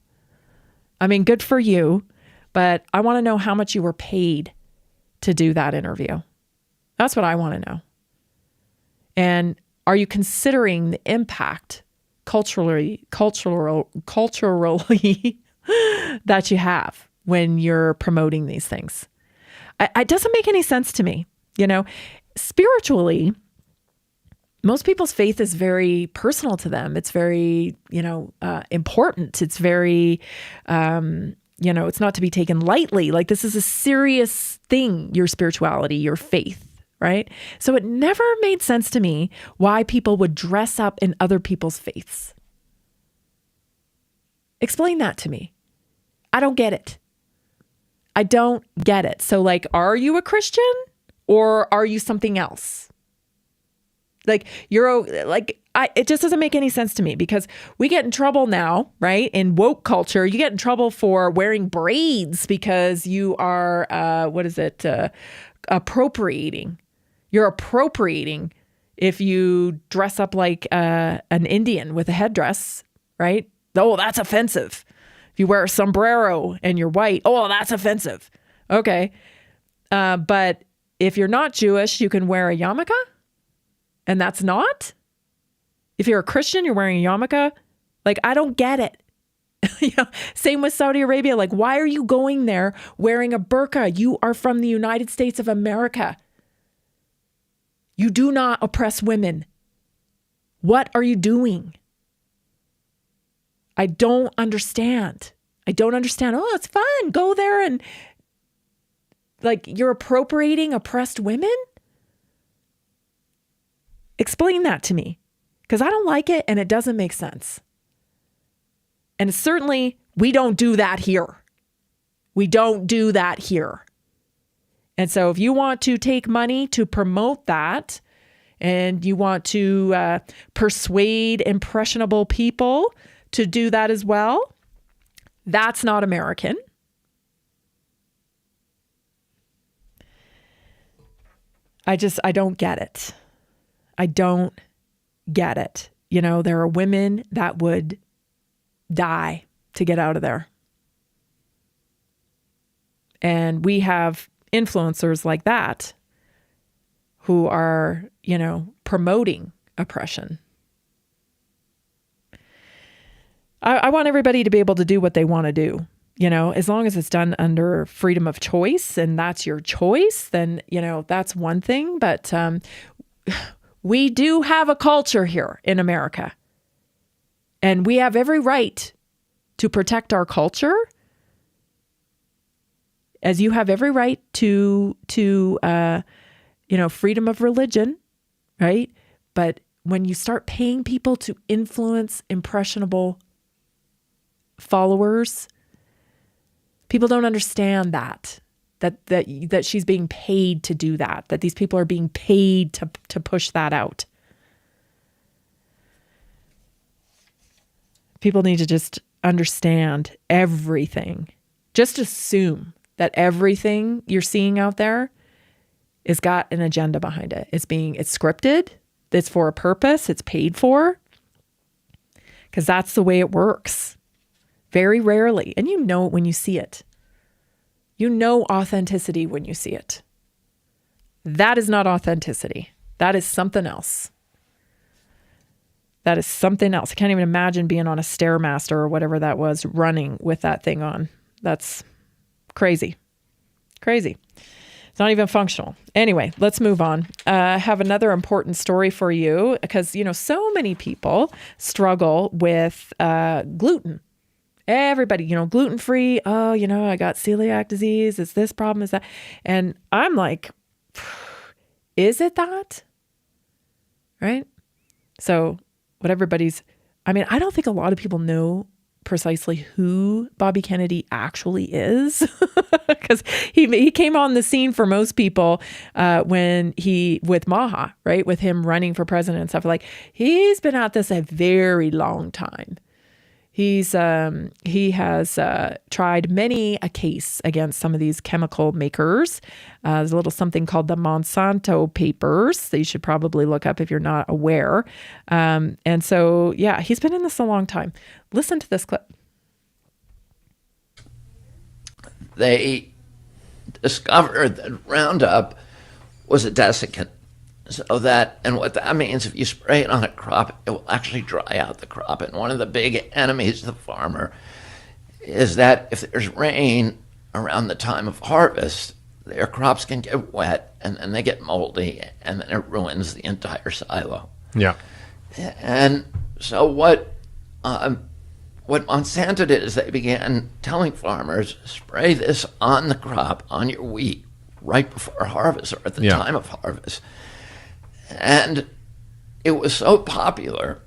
I mean, good for you. But I want to know how much you were paid to do that interview. That's what I want to know. And are you considering the impact culturally that you have when you're promoting these things? It doesn't make any sense to me. You know, spiritually, most people's faith is very personal to them. It's very, important. It's very, it's not to be taken lightly. Like, this is a serious thing, your spirituality, your faith. Right? So it never made sense to me why people would dress up in other people's faiths. Explain that to me. I don't get it. I don't get it. So, like, are you a Christian or are you something else? Like, it just doesn't make any sense to me, because we get in trouble now, right? In woke culture, you get in trouble for wearing braids because you are, appropriating. You're appropriating if you dress up like an Indian with a headdress, right? Oh, that's offensive. If you wear a sombrero and you're white, oh, that's offensive. Okay. But if you're not Jewish, you can wear a yarmulke, and that's not? If you're a Christian, you're wearing a yarmulke? Like, I don't get it. Same with Saudi Arabia. Like, why are you going there wearing a burqa? You are from the United States of America. You do not oppress women. What are you doing? I don't understand. Oh, it's fun. Go there and like you're appropriating oppressed women? Explain that to me, because I don't like it and it doesn't make sense. And certainly we don't do that here. We don't do that here. And so if you want to take money to promote that and you want to persuade impressionable people to do that as well, that's not American. I don't get it. I don't get it. You know, there are women that would die to get out of there. And we have influencers like that who are, you know, promoting oppression. I want everybody to be able to do what they want to do. You know, as long as it's done under freedom of choice and that's your choice, then, you know, that's one thing. But we do have a culture here in America. And we have every right to protect our culture, as you have every right to freedom of religion, right? But when you start paying people to influence impressionable followers, people don't understand that she's being paid to do that these people are being paid to push that out. People need to just understand everything. Just assume that everything you're seeing out there has got an agenda behind it. It's scripted. It's for a purpose. It's paid for. Because that's the way it works. Very rarely. And you know it when you see it. You know authenticity when you see it. That is not authenticity. That is something else. That is something else. I can't even imagine being on a Stairmaster or whatever that was, running with that thing on. That's crazy. Crazy. It's not even functional. Anyway, let's move on. I have another important story for you because, you know, so many people struggle with gluten. Everybody, you know, gluten-free. Oh, you know, I got celiac disease. It's this problem, is that. And I'm like, is it that? Right? So what everybody's, I mean, I don't think a lot of people know precisely who Bobby Kennedy actually is, because he came on the scene for most people when with Maha, right? With him running for president and stuff. Like, he's been at this a very long time. He has tried many a case against some of these chemical makers. There's a little something called the Monsanto Papers that you should probably look up if you're not aware. And so, yeah, he's been in this a long time. Listen to this clip. They discovered that Roundup was a desiccant. So that, and what that means, if you spray it on a crop, it will actually dry out the crop. And one of the big enemies of the farmer is that if there's rain around the time of harvest, their crops can get wet and then they get moldy and then it ruins the entire silo. Yeah. And so what Monsanto did is they began telling farmers, spray this on the crop, on your wheat, right before harvest or at the time of harvest. And it was so popular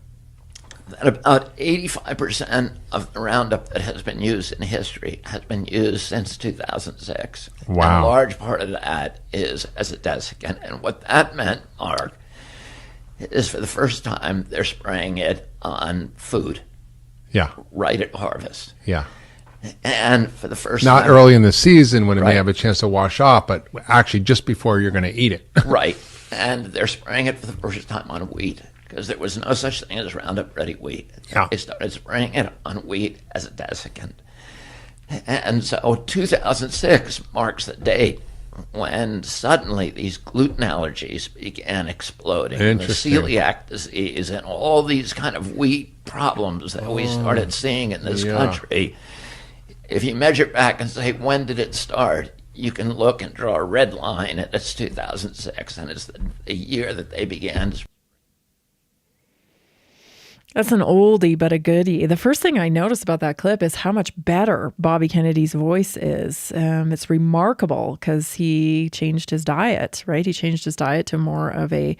that about 85% of the Roundup that has been used in history has been used since 2006. Wow. And a large part of that is as a desiccant. And what that meant, Mark, is for the first time they're spraying it on food. Yeah. Right at harvest. Yeah. And for the first time. Not early in the season when it may have a chance to wash off, but actually just before you're going to eat it. Right. And they're spraying it for the first time on wheat because there was no such thing as Roundup Ready wheat. Yeah. They started spraying it on wheat as a desiccant. And so 2006 marks the date when suddenly these gluten allergies began exploding. The celiac disease and all these kind of wheat problems that we started seeing in this country. If you measure back and say, when did it start? you can look and draw a red line, and it's 2006, and it's the year that they began. That's an oldie, but a goodie. The first thing I noticed about that clip is how much better Bobby Kennedy's voice is. It's remarkable because he changed his diet, right? He changed his diet to more of a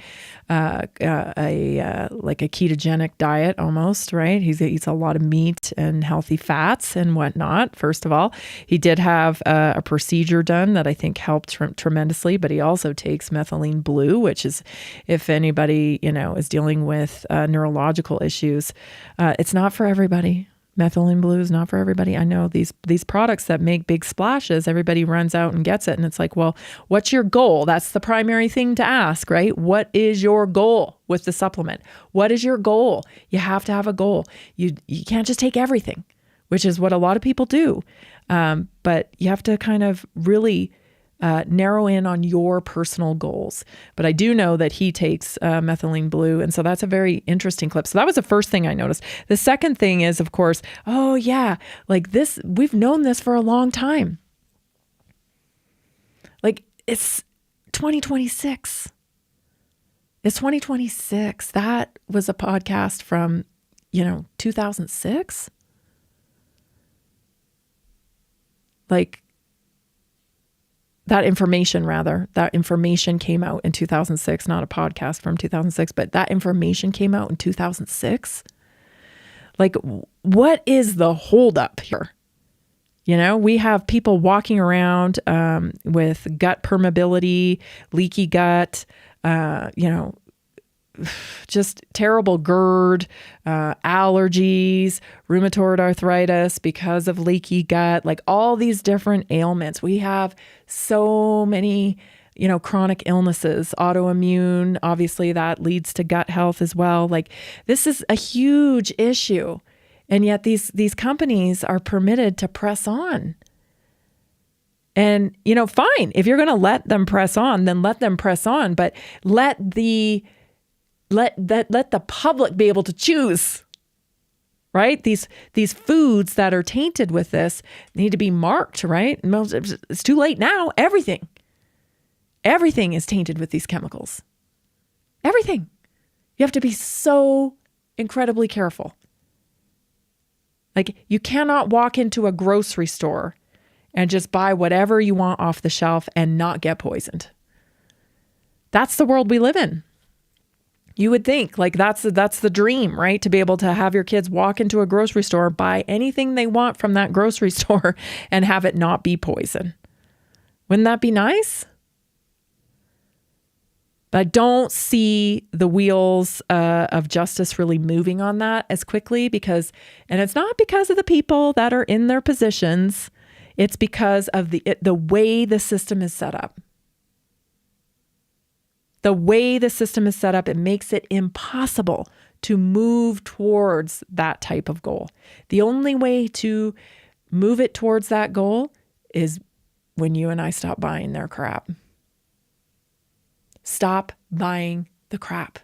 ketogenic diet almost, right? He eats a lot of meat and healthy fats and whatnot. First of all, he did have a procedure done that I think helped tremendously, but he also takes methylene blue, which is, if anybody, is dealing with neurological issues, it's not for everybody. Methylene blue is not for everybody. I know these products that make big splashes, everybody runs out and gets it. And it's like, well, what's your goal? That's the primary thing to ask, right? What is your goal with the supplement? What is your goal? You have to have a goal. You can't just take everything, which is what a lot of people do. But you have to kind of really narrow in on your personal goals. But I do know that he takes methylene blue. And so that's a very interesting clip. So that was the first thing I noticed. The second thing is, of course, oh yeah, like this, we've known this for a long time. Like it's 2026. It's 2026. That was a podcast from, 2006. Like, that information came out in 2006, not a podcast from 2006, but that information came out in 2006. Like, what is the holdup here? We have people walking around with gut permeability, leaky gut, just terrible GERD, allergies, rheumatoid arthritis because of leaky gut, like all these different ailments. We have so many, chronic illnesses, autoimmune, obviously that leads to gut health as well. Like this is a huge issue. And yet these companies are permitted to press on. And, fine, if you're going to let them press on, then let them press on, but let the public be able to choose, right? These foods that are tainted with this need to be marked, right? It's too late now. Everything is tainted with these chemicals. Everything. You have to be so incredibly careful. Like you cannot walk into a grocery store and just buy whatever you want off the shelf and not get poisoned. That's the world we live in. You would think like that's the dream, right? To be able to have your kids walk into a grocery store, buy anything they want from that grocery store and have it not be poison. Wouldn't that be nice? But I don't see the wheels of justice really moving on that as quickly and it's not because of the people that are in their positions. It's because of the way the system is set up. The way the system is set up, it makes it impossible to move towards that type of goal. The only way to move it towards that goal is when you and I stop buying their crap. Stop buying the crap.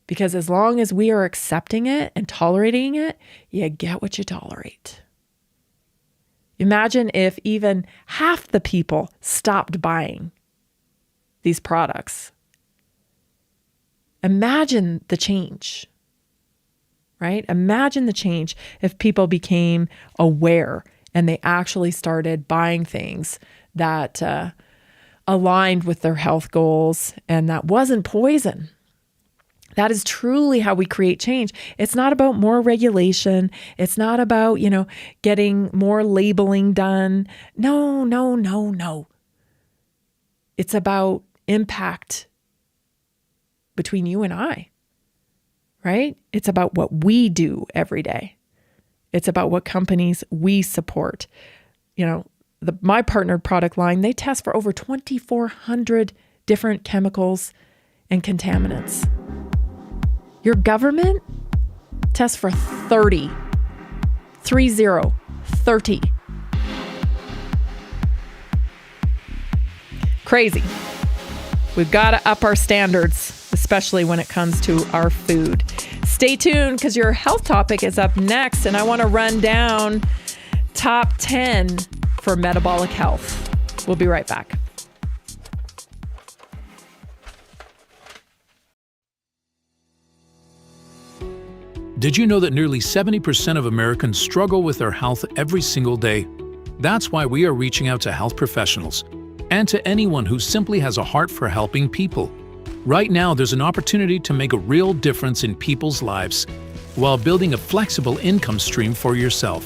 Because as long as we are accepting it and tolerating it, you get what you tolerate. Imagine if even half the people stopped buying these products. Imagine the change, right? Imagine the change if people became aware and they actually started buying things that aligned with their health goals and that wasn't poison. That is truly how we create change. It's not about more regulation. It's not about, getting more labeling done. No. It's about impact between you and I, right? It's about what we do every day. It's about what companies we support. My partnered product line, they test for over 2,400 different chemicals and contaminants. Your government tests for 30. 30. Crazy. We've got to up our standards, especially when it comes to our food. Stay tuned because your health topic is up next, and I want to run down top 10 for metabolic health. We'll be right back. Did you know that nearly 70% of Americans struggle with their health every single day? That's why we are reaching out to health professionals and to anyone who simply has a heart for helping people. Right now, there's an opportunity to make a real difference in people's lives while building a flexible income stream for yourself.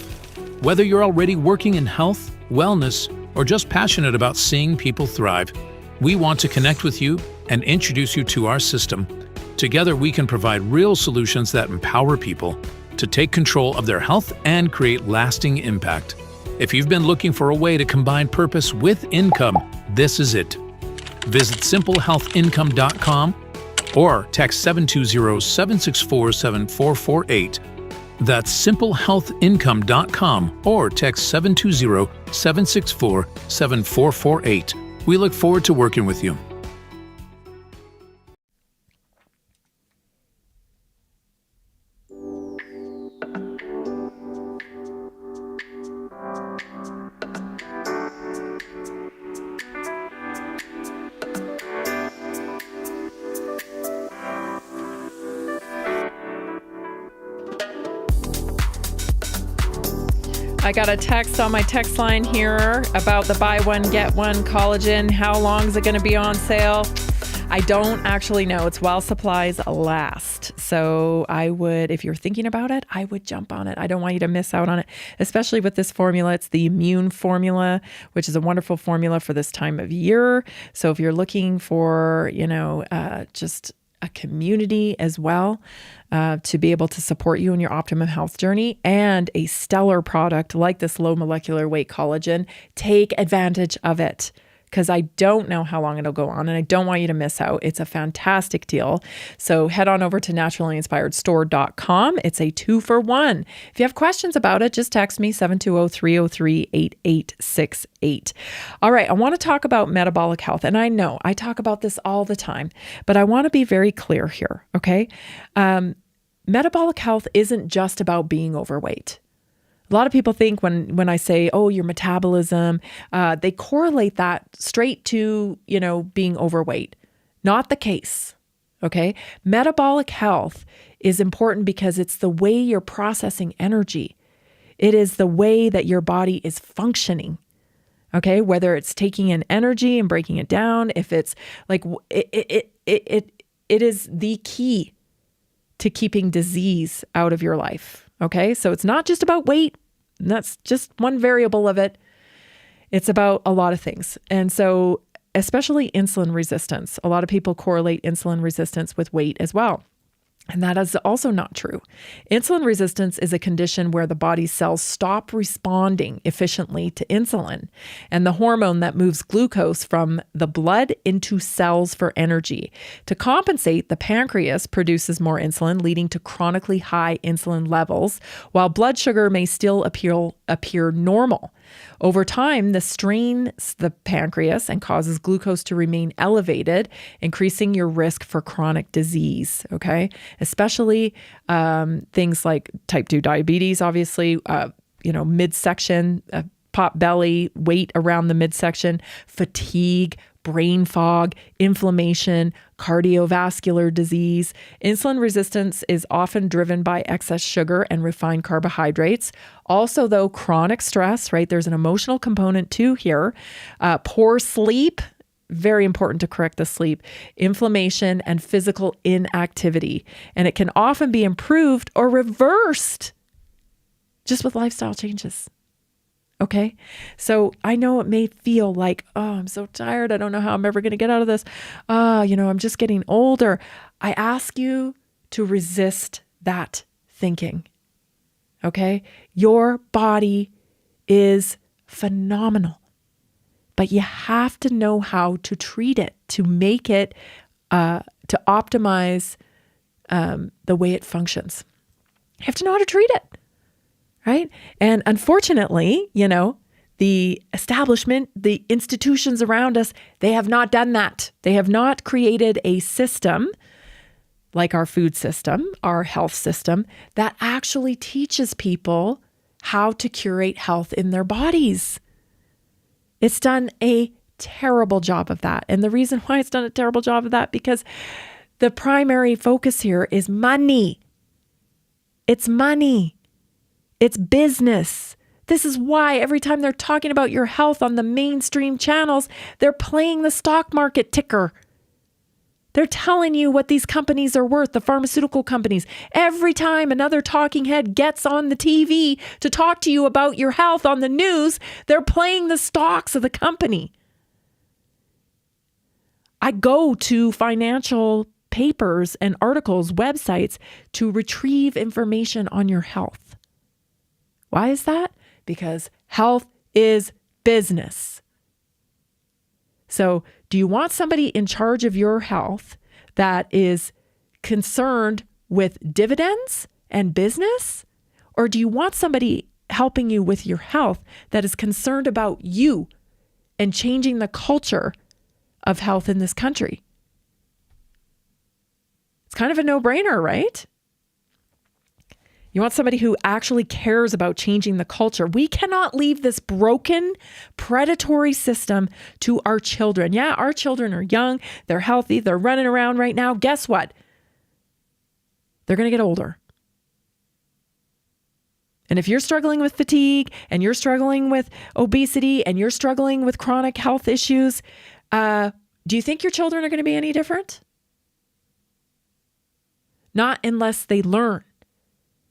Whether you're already working in health, wellness, or just passionate about seeing people thrive, we want to connect with you and introduce you to our system. Together, we can provide real solutions that empower people to take control of their health and create lasting impact. If you've been looking for a way to combine purpose with income, this is it. Visit simplehealthincome.com or text 720-764-7448. That's simplehealthincome.com or text 720-764-7448. We look forward to working with you. I got a text on my text line here about the buy one, get one collagen. How long is it going to be on sale? I don't actually know. It's while supplies last. So I would, if you're thinking about it, I would jump on it. I don't want you to miss out on it, especially with this formula. It's the immune formula, which is a wonderful formula for this time of year. So if you're looking for, just a community as well, to be able to support you in your optimum health journey, and a stellar product like this low molecular weight collagen, take advantage of it, because I don't know how long it'll go on and I don't want you to miss out. It's a fantastic deal. So head on over to naturallyinspiredstore.com. It's a 2-for-1. If you have questions about it, just text me 720-303-8868. All right, I want to talk about metabolic health. And I know I talk about this all the time, but I want to be very clear here, okay? Metabolic health isn't just about being overweight. A lot of people think when I say, oh, your metabolism, they correlate that straight to, being overweight. Not the case, okay? Metabolic health is important because it's the way you're processing energy. It is the way that your body is functioning, okay? Whether it's taking in energy and breaking it down, if it's like, it is the key to keeping disease out of your life. Okay, so it's not just about weight. That's just one variable of it. It's about a lot of things. And so especially insulin resistance. A lot of people correlate insulin resistance with weight as well. And that is also not true. Insulin resistance is a condition where the body's cells stop responding efficiently to insulin and the hormone that moves glucose from the blood into cells for energy. To compensate, the pancreas produces more insulin, leading to chronically high insulin levels, while blood sugar may still appear normal. Over time, this strains the pancreas and causes glucose to remain elevated, increasing your risk for chronic disease, okay? Especially things like type 2 diabetes, obviously, midsection, pot belly, weight around the midsection, fatigue, brain fog, inflammation, cardiovascular disease. Insulin resistance is often driven by excess sugar and refined carbohydrates. Also, though, chronic stress, right? There's an emotional component too here. Poor sleep, very important to correct the sleep, inflammation, and physical inactivity. And it can often be improved or reversed just with lifestyle changes. Okay. So I know it may feel like, oh, I'm so tired. I don't know how I'm ever going to get out of this. I'm just getting older. I ask you to resist that thinking. Okay. Your body is phenomenal, but you have to know how to treat it, to make it, to optimize the way it functions. You have to know how to treat it. Right? And unfortunately, the establishment, the institutions around us, they have not done that. They have not created a system like our food system, our health system, that actually teaches people how to curate health in their bodies. It's done a terrible job of that. And the reason why it's done a terrible job of that, because the primary focus here is money. It's money. It's business. This is why every time they're talking about your health on the mainstream channels, they're playing the stock market ticker. They're telling you what these companies are worth, the pharmaceutical companies. Every time another talking head gets on the TV to talk to you about your health on the news, they're playing the stocks of the company. I go to financial papers and articles, websites to retrieve information on your health. Why is that? Because health is business. So, do you want somebody in charge of your health that is concerned with dividends and business? Or do you want somebody helping you with your health that is concerned about you and changing the culture of health in this country? It's kind of a no-brainer, right? You want somebody who actually cares about changing the culture. We cannot leave this broken, predatory system to our children. Yeah, our children are young, they're healthy, they're running around right now. Guess what? They're going to get older. And if you're struggling with fatigue and you're struggling with obesity and you're struggling with chronic health issues, do you think your children are going to be any different? Not unless they learn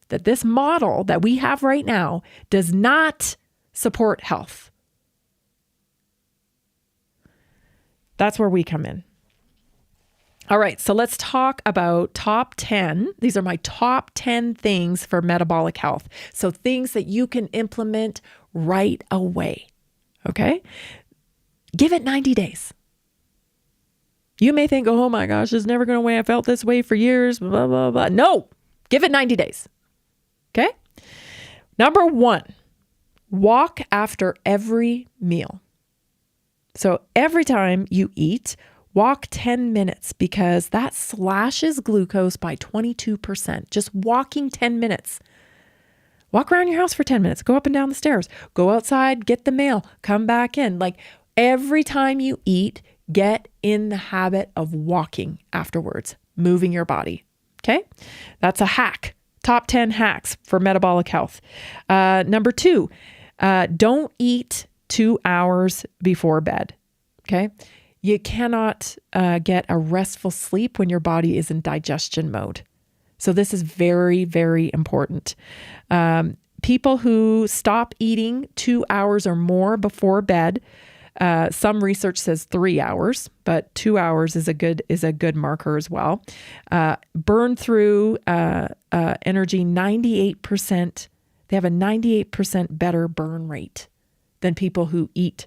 that this model that we have right now does not support health. That's where we come in. All right, so let's talk about top 10. These are my top 10 things for metabolic health. So things that you can implement right away. Okay? Give it 90 days. You may think, oh my gosh, it's never going to way. I felt this way for years, blah, blah, blah. No, give it 90 days. Okay? Number 1, walk after every meal. So every time you eat, walk 10 minutes because that slashes glucose by 22%. Just walking 10 minutes. Walk around your house for 10 minutes. Go up and down the stairs. Go outside, get the mail, come back in. Like every time you eat, get in the habit of walking afterwards, moving your body. Okay? That's a hack. Top 10 hacks for metabolic health. Number 2, don't eat 2 hours before bed. Okay? You cannot get a restful sleep when your body is in digestion mode. So this is very, very important. People who stop eating 2 hours or more before bed, some research says 3 hours, but 2 hours is a good marker as well. Burn through energy 98%. They have a 98% better burn rate than people who eat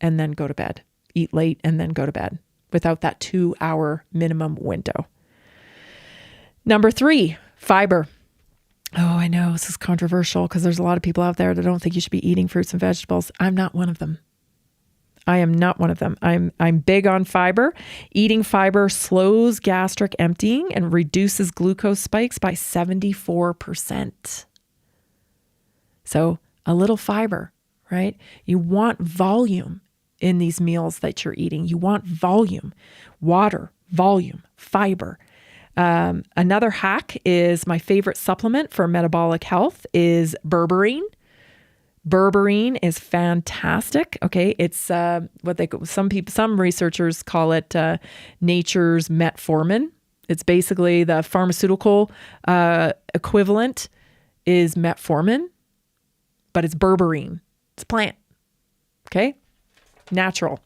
and then go to bed. Eat late and then go to bed without that 2 hour minimum window. Number 3, fiber. Oh, I know this is controversial because there's a lot of people out there that don't think you should be eating fruits and vegetables. I'm not one of them. I am not one of them. I'm big on fiber. Eating fiber slows gastric emptying and reduces glucose spikes by 74%. So a little fiber, right? You want volume in these meals that you're eating. You want volume, water, volume, fiber. Another hack is my favorite supplement for metabolic health is berberine. Berberine is fantastic. Okay, it's some researchers call it nature's metformin. It's basically the pharmaceutical equivalent is metformin, but it's berberine. It's a plant. Okay, natural,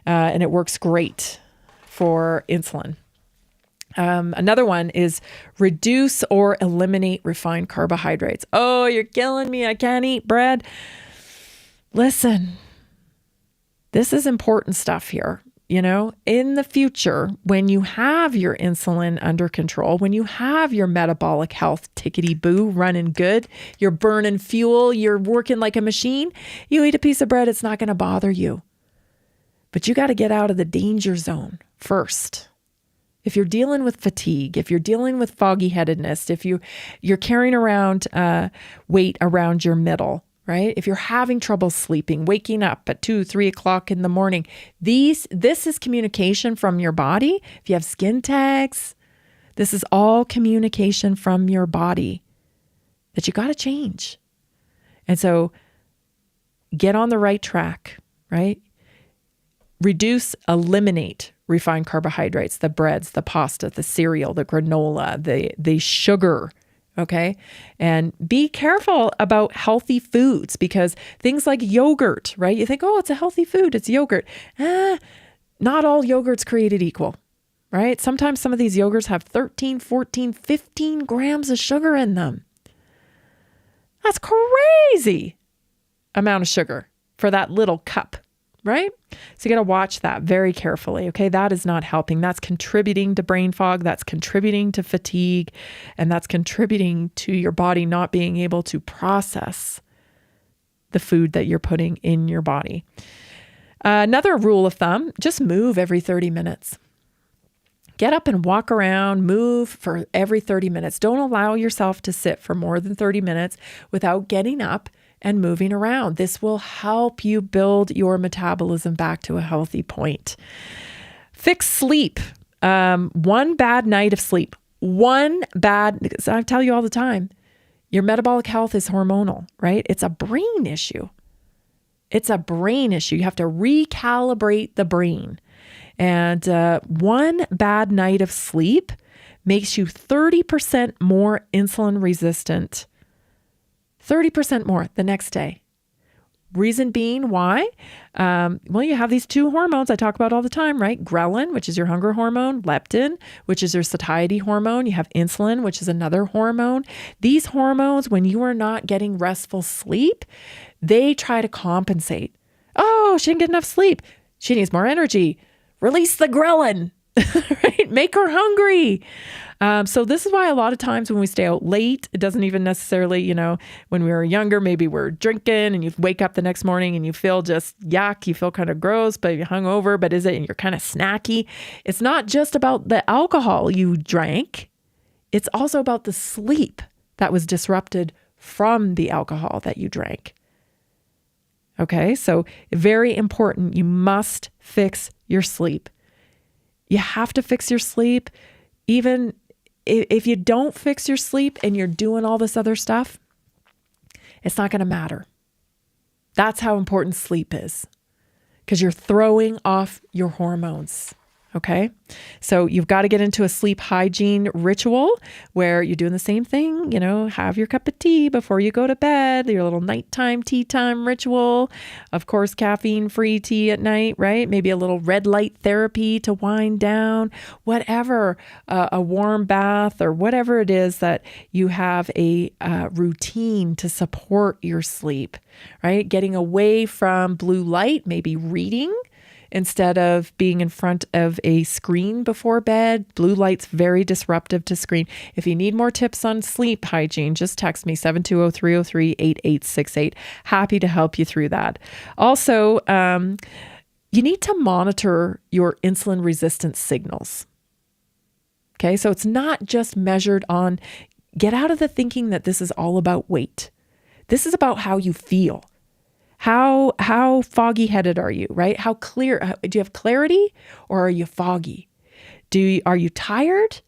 and it works great for insulin. Another one is reduce or eliminate refined carbohydrates. Oh, you're killing me. I can't eat bread. Listen, this is important stuff here. You know, in the future, when you have your insulin under control, when you have your metabolic health tickety-boo running good, you're burning fuel, you're working like a machine, you eat a piece of bread, it's not going to bother you. But you got to get out of the danger zone first. If you're dealing with fatigue, if you're dealing with foggy headedness, if you're carrying around weight around your middle, right? If you're having trouble sleeping, waking up at 2, 3 o'clock in the morning, this is communication from your body. If you have skin tags, this is all communication from your body that you got to change. And so get on the right track, right? Eliminate refined carbohydrates, the breads, the pasta, the cereal, the granola, the sugar, okay? And be careful about healthy foods, because things like yogurt, right? You think, oh, it's a healthy food, it's yogurt. Not all yogurt's created equal, right? Sometimes some of these yogurts have 13, 14, 15 grams of sugar in them. That's crazy amount of sugar for that little cup, right? So you got to watch that very carefully, okay? That is not helping. That's contributing to brain fog. That's contributing to fatigue. And that's contributing to your body not being able to process the food that you're putting in your body. Another rule of thumb, just move every 30 minutes. Get up and walk around, move for every 30 minutes. Don't allow yourself to sit for more than 30 minutes without getting up and moving around. This will help you build your metabolism back to a healthy point. Fix sleep. One bad night of sleep. I tell you all the time, your metabolic health is hormonal, right? It's a brain issue. It's a brain issue. You have to recalibrate the brain. And one bad night of sleep makes you 30% more insulin resistant. 30% more the next day. Reason being why? Well, you have these two hormones I talk about all the time, right? Ghrelin, which is your hunger hormone, leptin, which is your satiety hormone. You have insulin, which is another hormone. These hormones, when you are not getting restful sleep, they try to compensate. Oh, she didn't get enough sleep. She needs more energy. Release the ghrelin, right? Make her hungry. So this is why a lot of times when we stay out late, it doesn't even necessarily, when we were younger, maybe we're drinking and you wake up the next morning and you feel just yuck, you feel kind of gross, but you're hungover, but you're kind of snacky. It's not just about the alcohol you drank. It's also about the sleep that was disrupted from the alcohol that you drank. Okay, so very important. You must fix your sleep. You have to fix your sleep. Even if you don't fix your sleep and you're doing all this other stuff, it's not going to matter. That's how important sleep is, because you're throwing off your hormones. Okay. So you've got to get into a sleep hygiene ritual where you're doing the same thing, have your cup of tea before you go to bed, your little nighttime tea time ritual. Of course, caffeine-free tea at night, right? Maybe a little red light therapy to wind down, whatever, a warm bath or whatever it is that you have a routine to support your sleep, right? Getting away from blue light, maybe reading, instead of being in front of a screen before bed. Blue light's very disruptive to screen. If you need more tips on sleep hygiene, just text me 720-303-8868. Happy to help you through that. Also, you need to monitor your insulin resistance signals. Okay, so it's not just measured on, get out of the thinking that this is all about weight. This is about how you feel. How foggy-headed are you, right? How clear, do you have clarity or are you foggy? Are you tired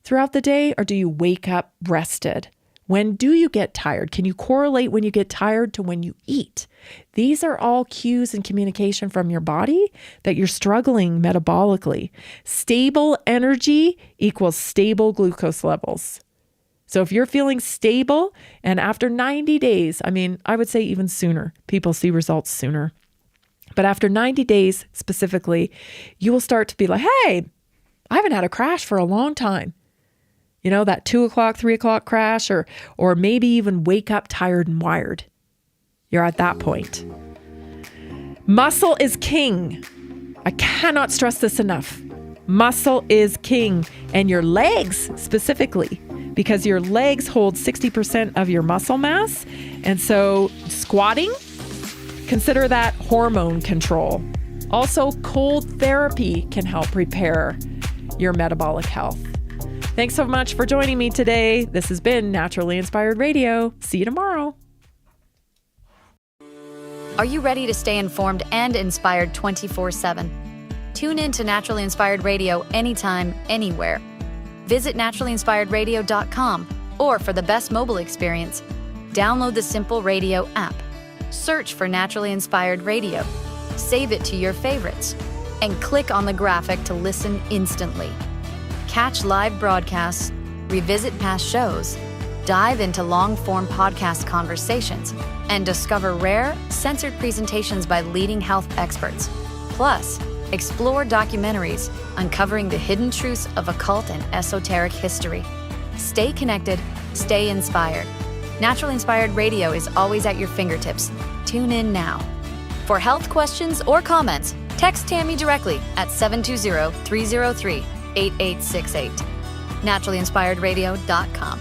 throughout the day or do you wake up rested? When do you get tired? Can you correlate when you get tired to when you eat? These are all cues and communication from your body that you're struggling metabolically. Stable energy equals stable glucose levels. So if you're feeling stable and after 90 days, I would say even sooner, people see results sooner. But after 90 days specifically, you will start to be like, hey, I haven't had a crash for a long time. That 2 o'clock, 3 o'clock crash, or maybe even wake up tired and wired. You're at that point. Muscle is king. I cannot stress this enough. Muscle is king, and your legs specifically, because your legs hold 60% of your muscle mass. And so squatting, consider that hormone control. Also, cold therapy can help repair your metabolic health. Thanks so much for joining me today. This has been Naturally Inspired Radio. See you tomorrow. Are you ready to stay informed and inspired 24/7? Tune in to Naturally Inspired Radio anytime, anywhere. Visit naturallyinspiredradio.com, or for the best mobile experience, download the Simple Radio app. Search for Naturally Inspired Radio, save it to your favorites, and click on the graphic to listen instantly. Catch live broadcasts, revisit past shows, dive into long-form podcast conversations, and discover rare, censored presentations by leading health experts. Plus, explore documentaries uncovering the hidden truths of occult and esoteric history. Stay connected, stay inspired. Naturally Inspired Radio is always at your fingertips. Tune in now. For health questions or comments, text Tammy directly at 720-303-8868. naturallyinspiredradio.com.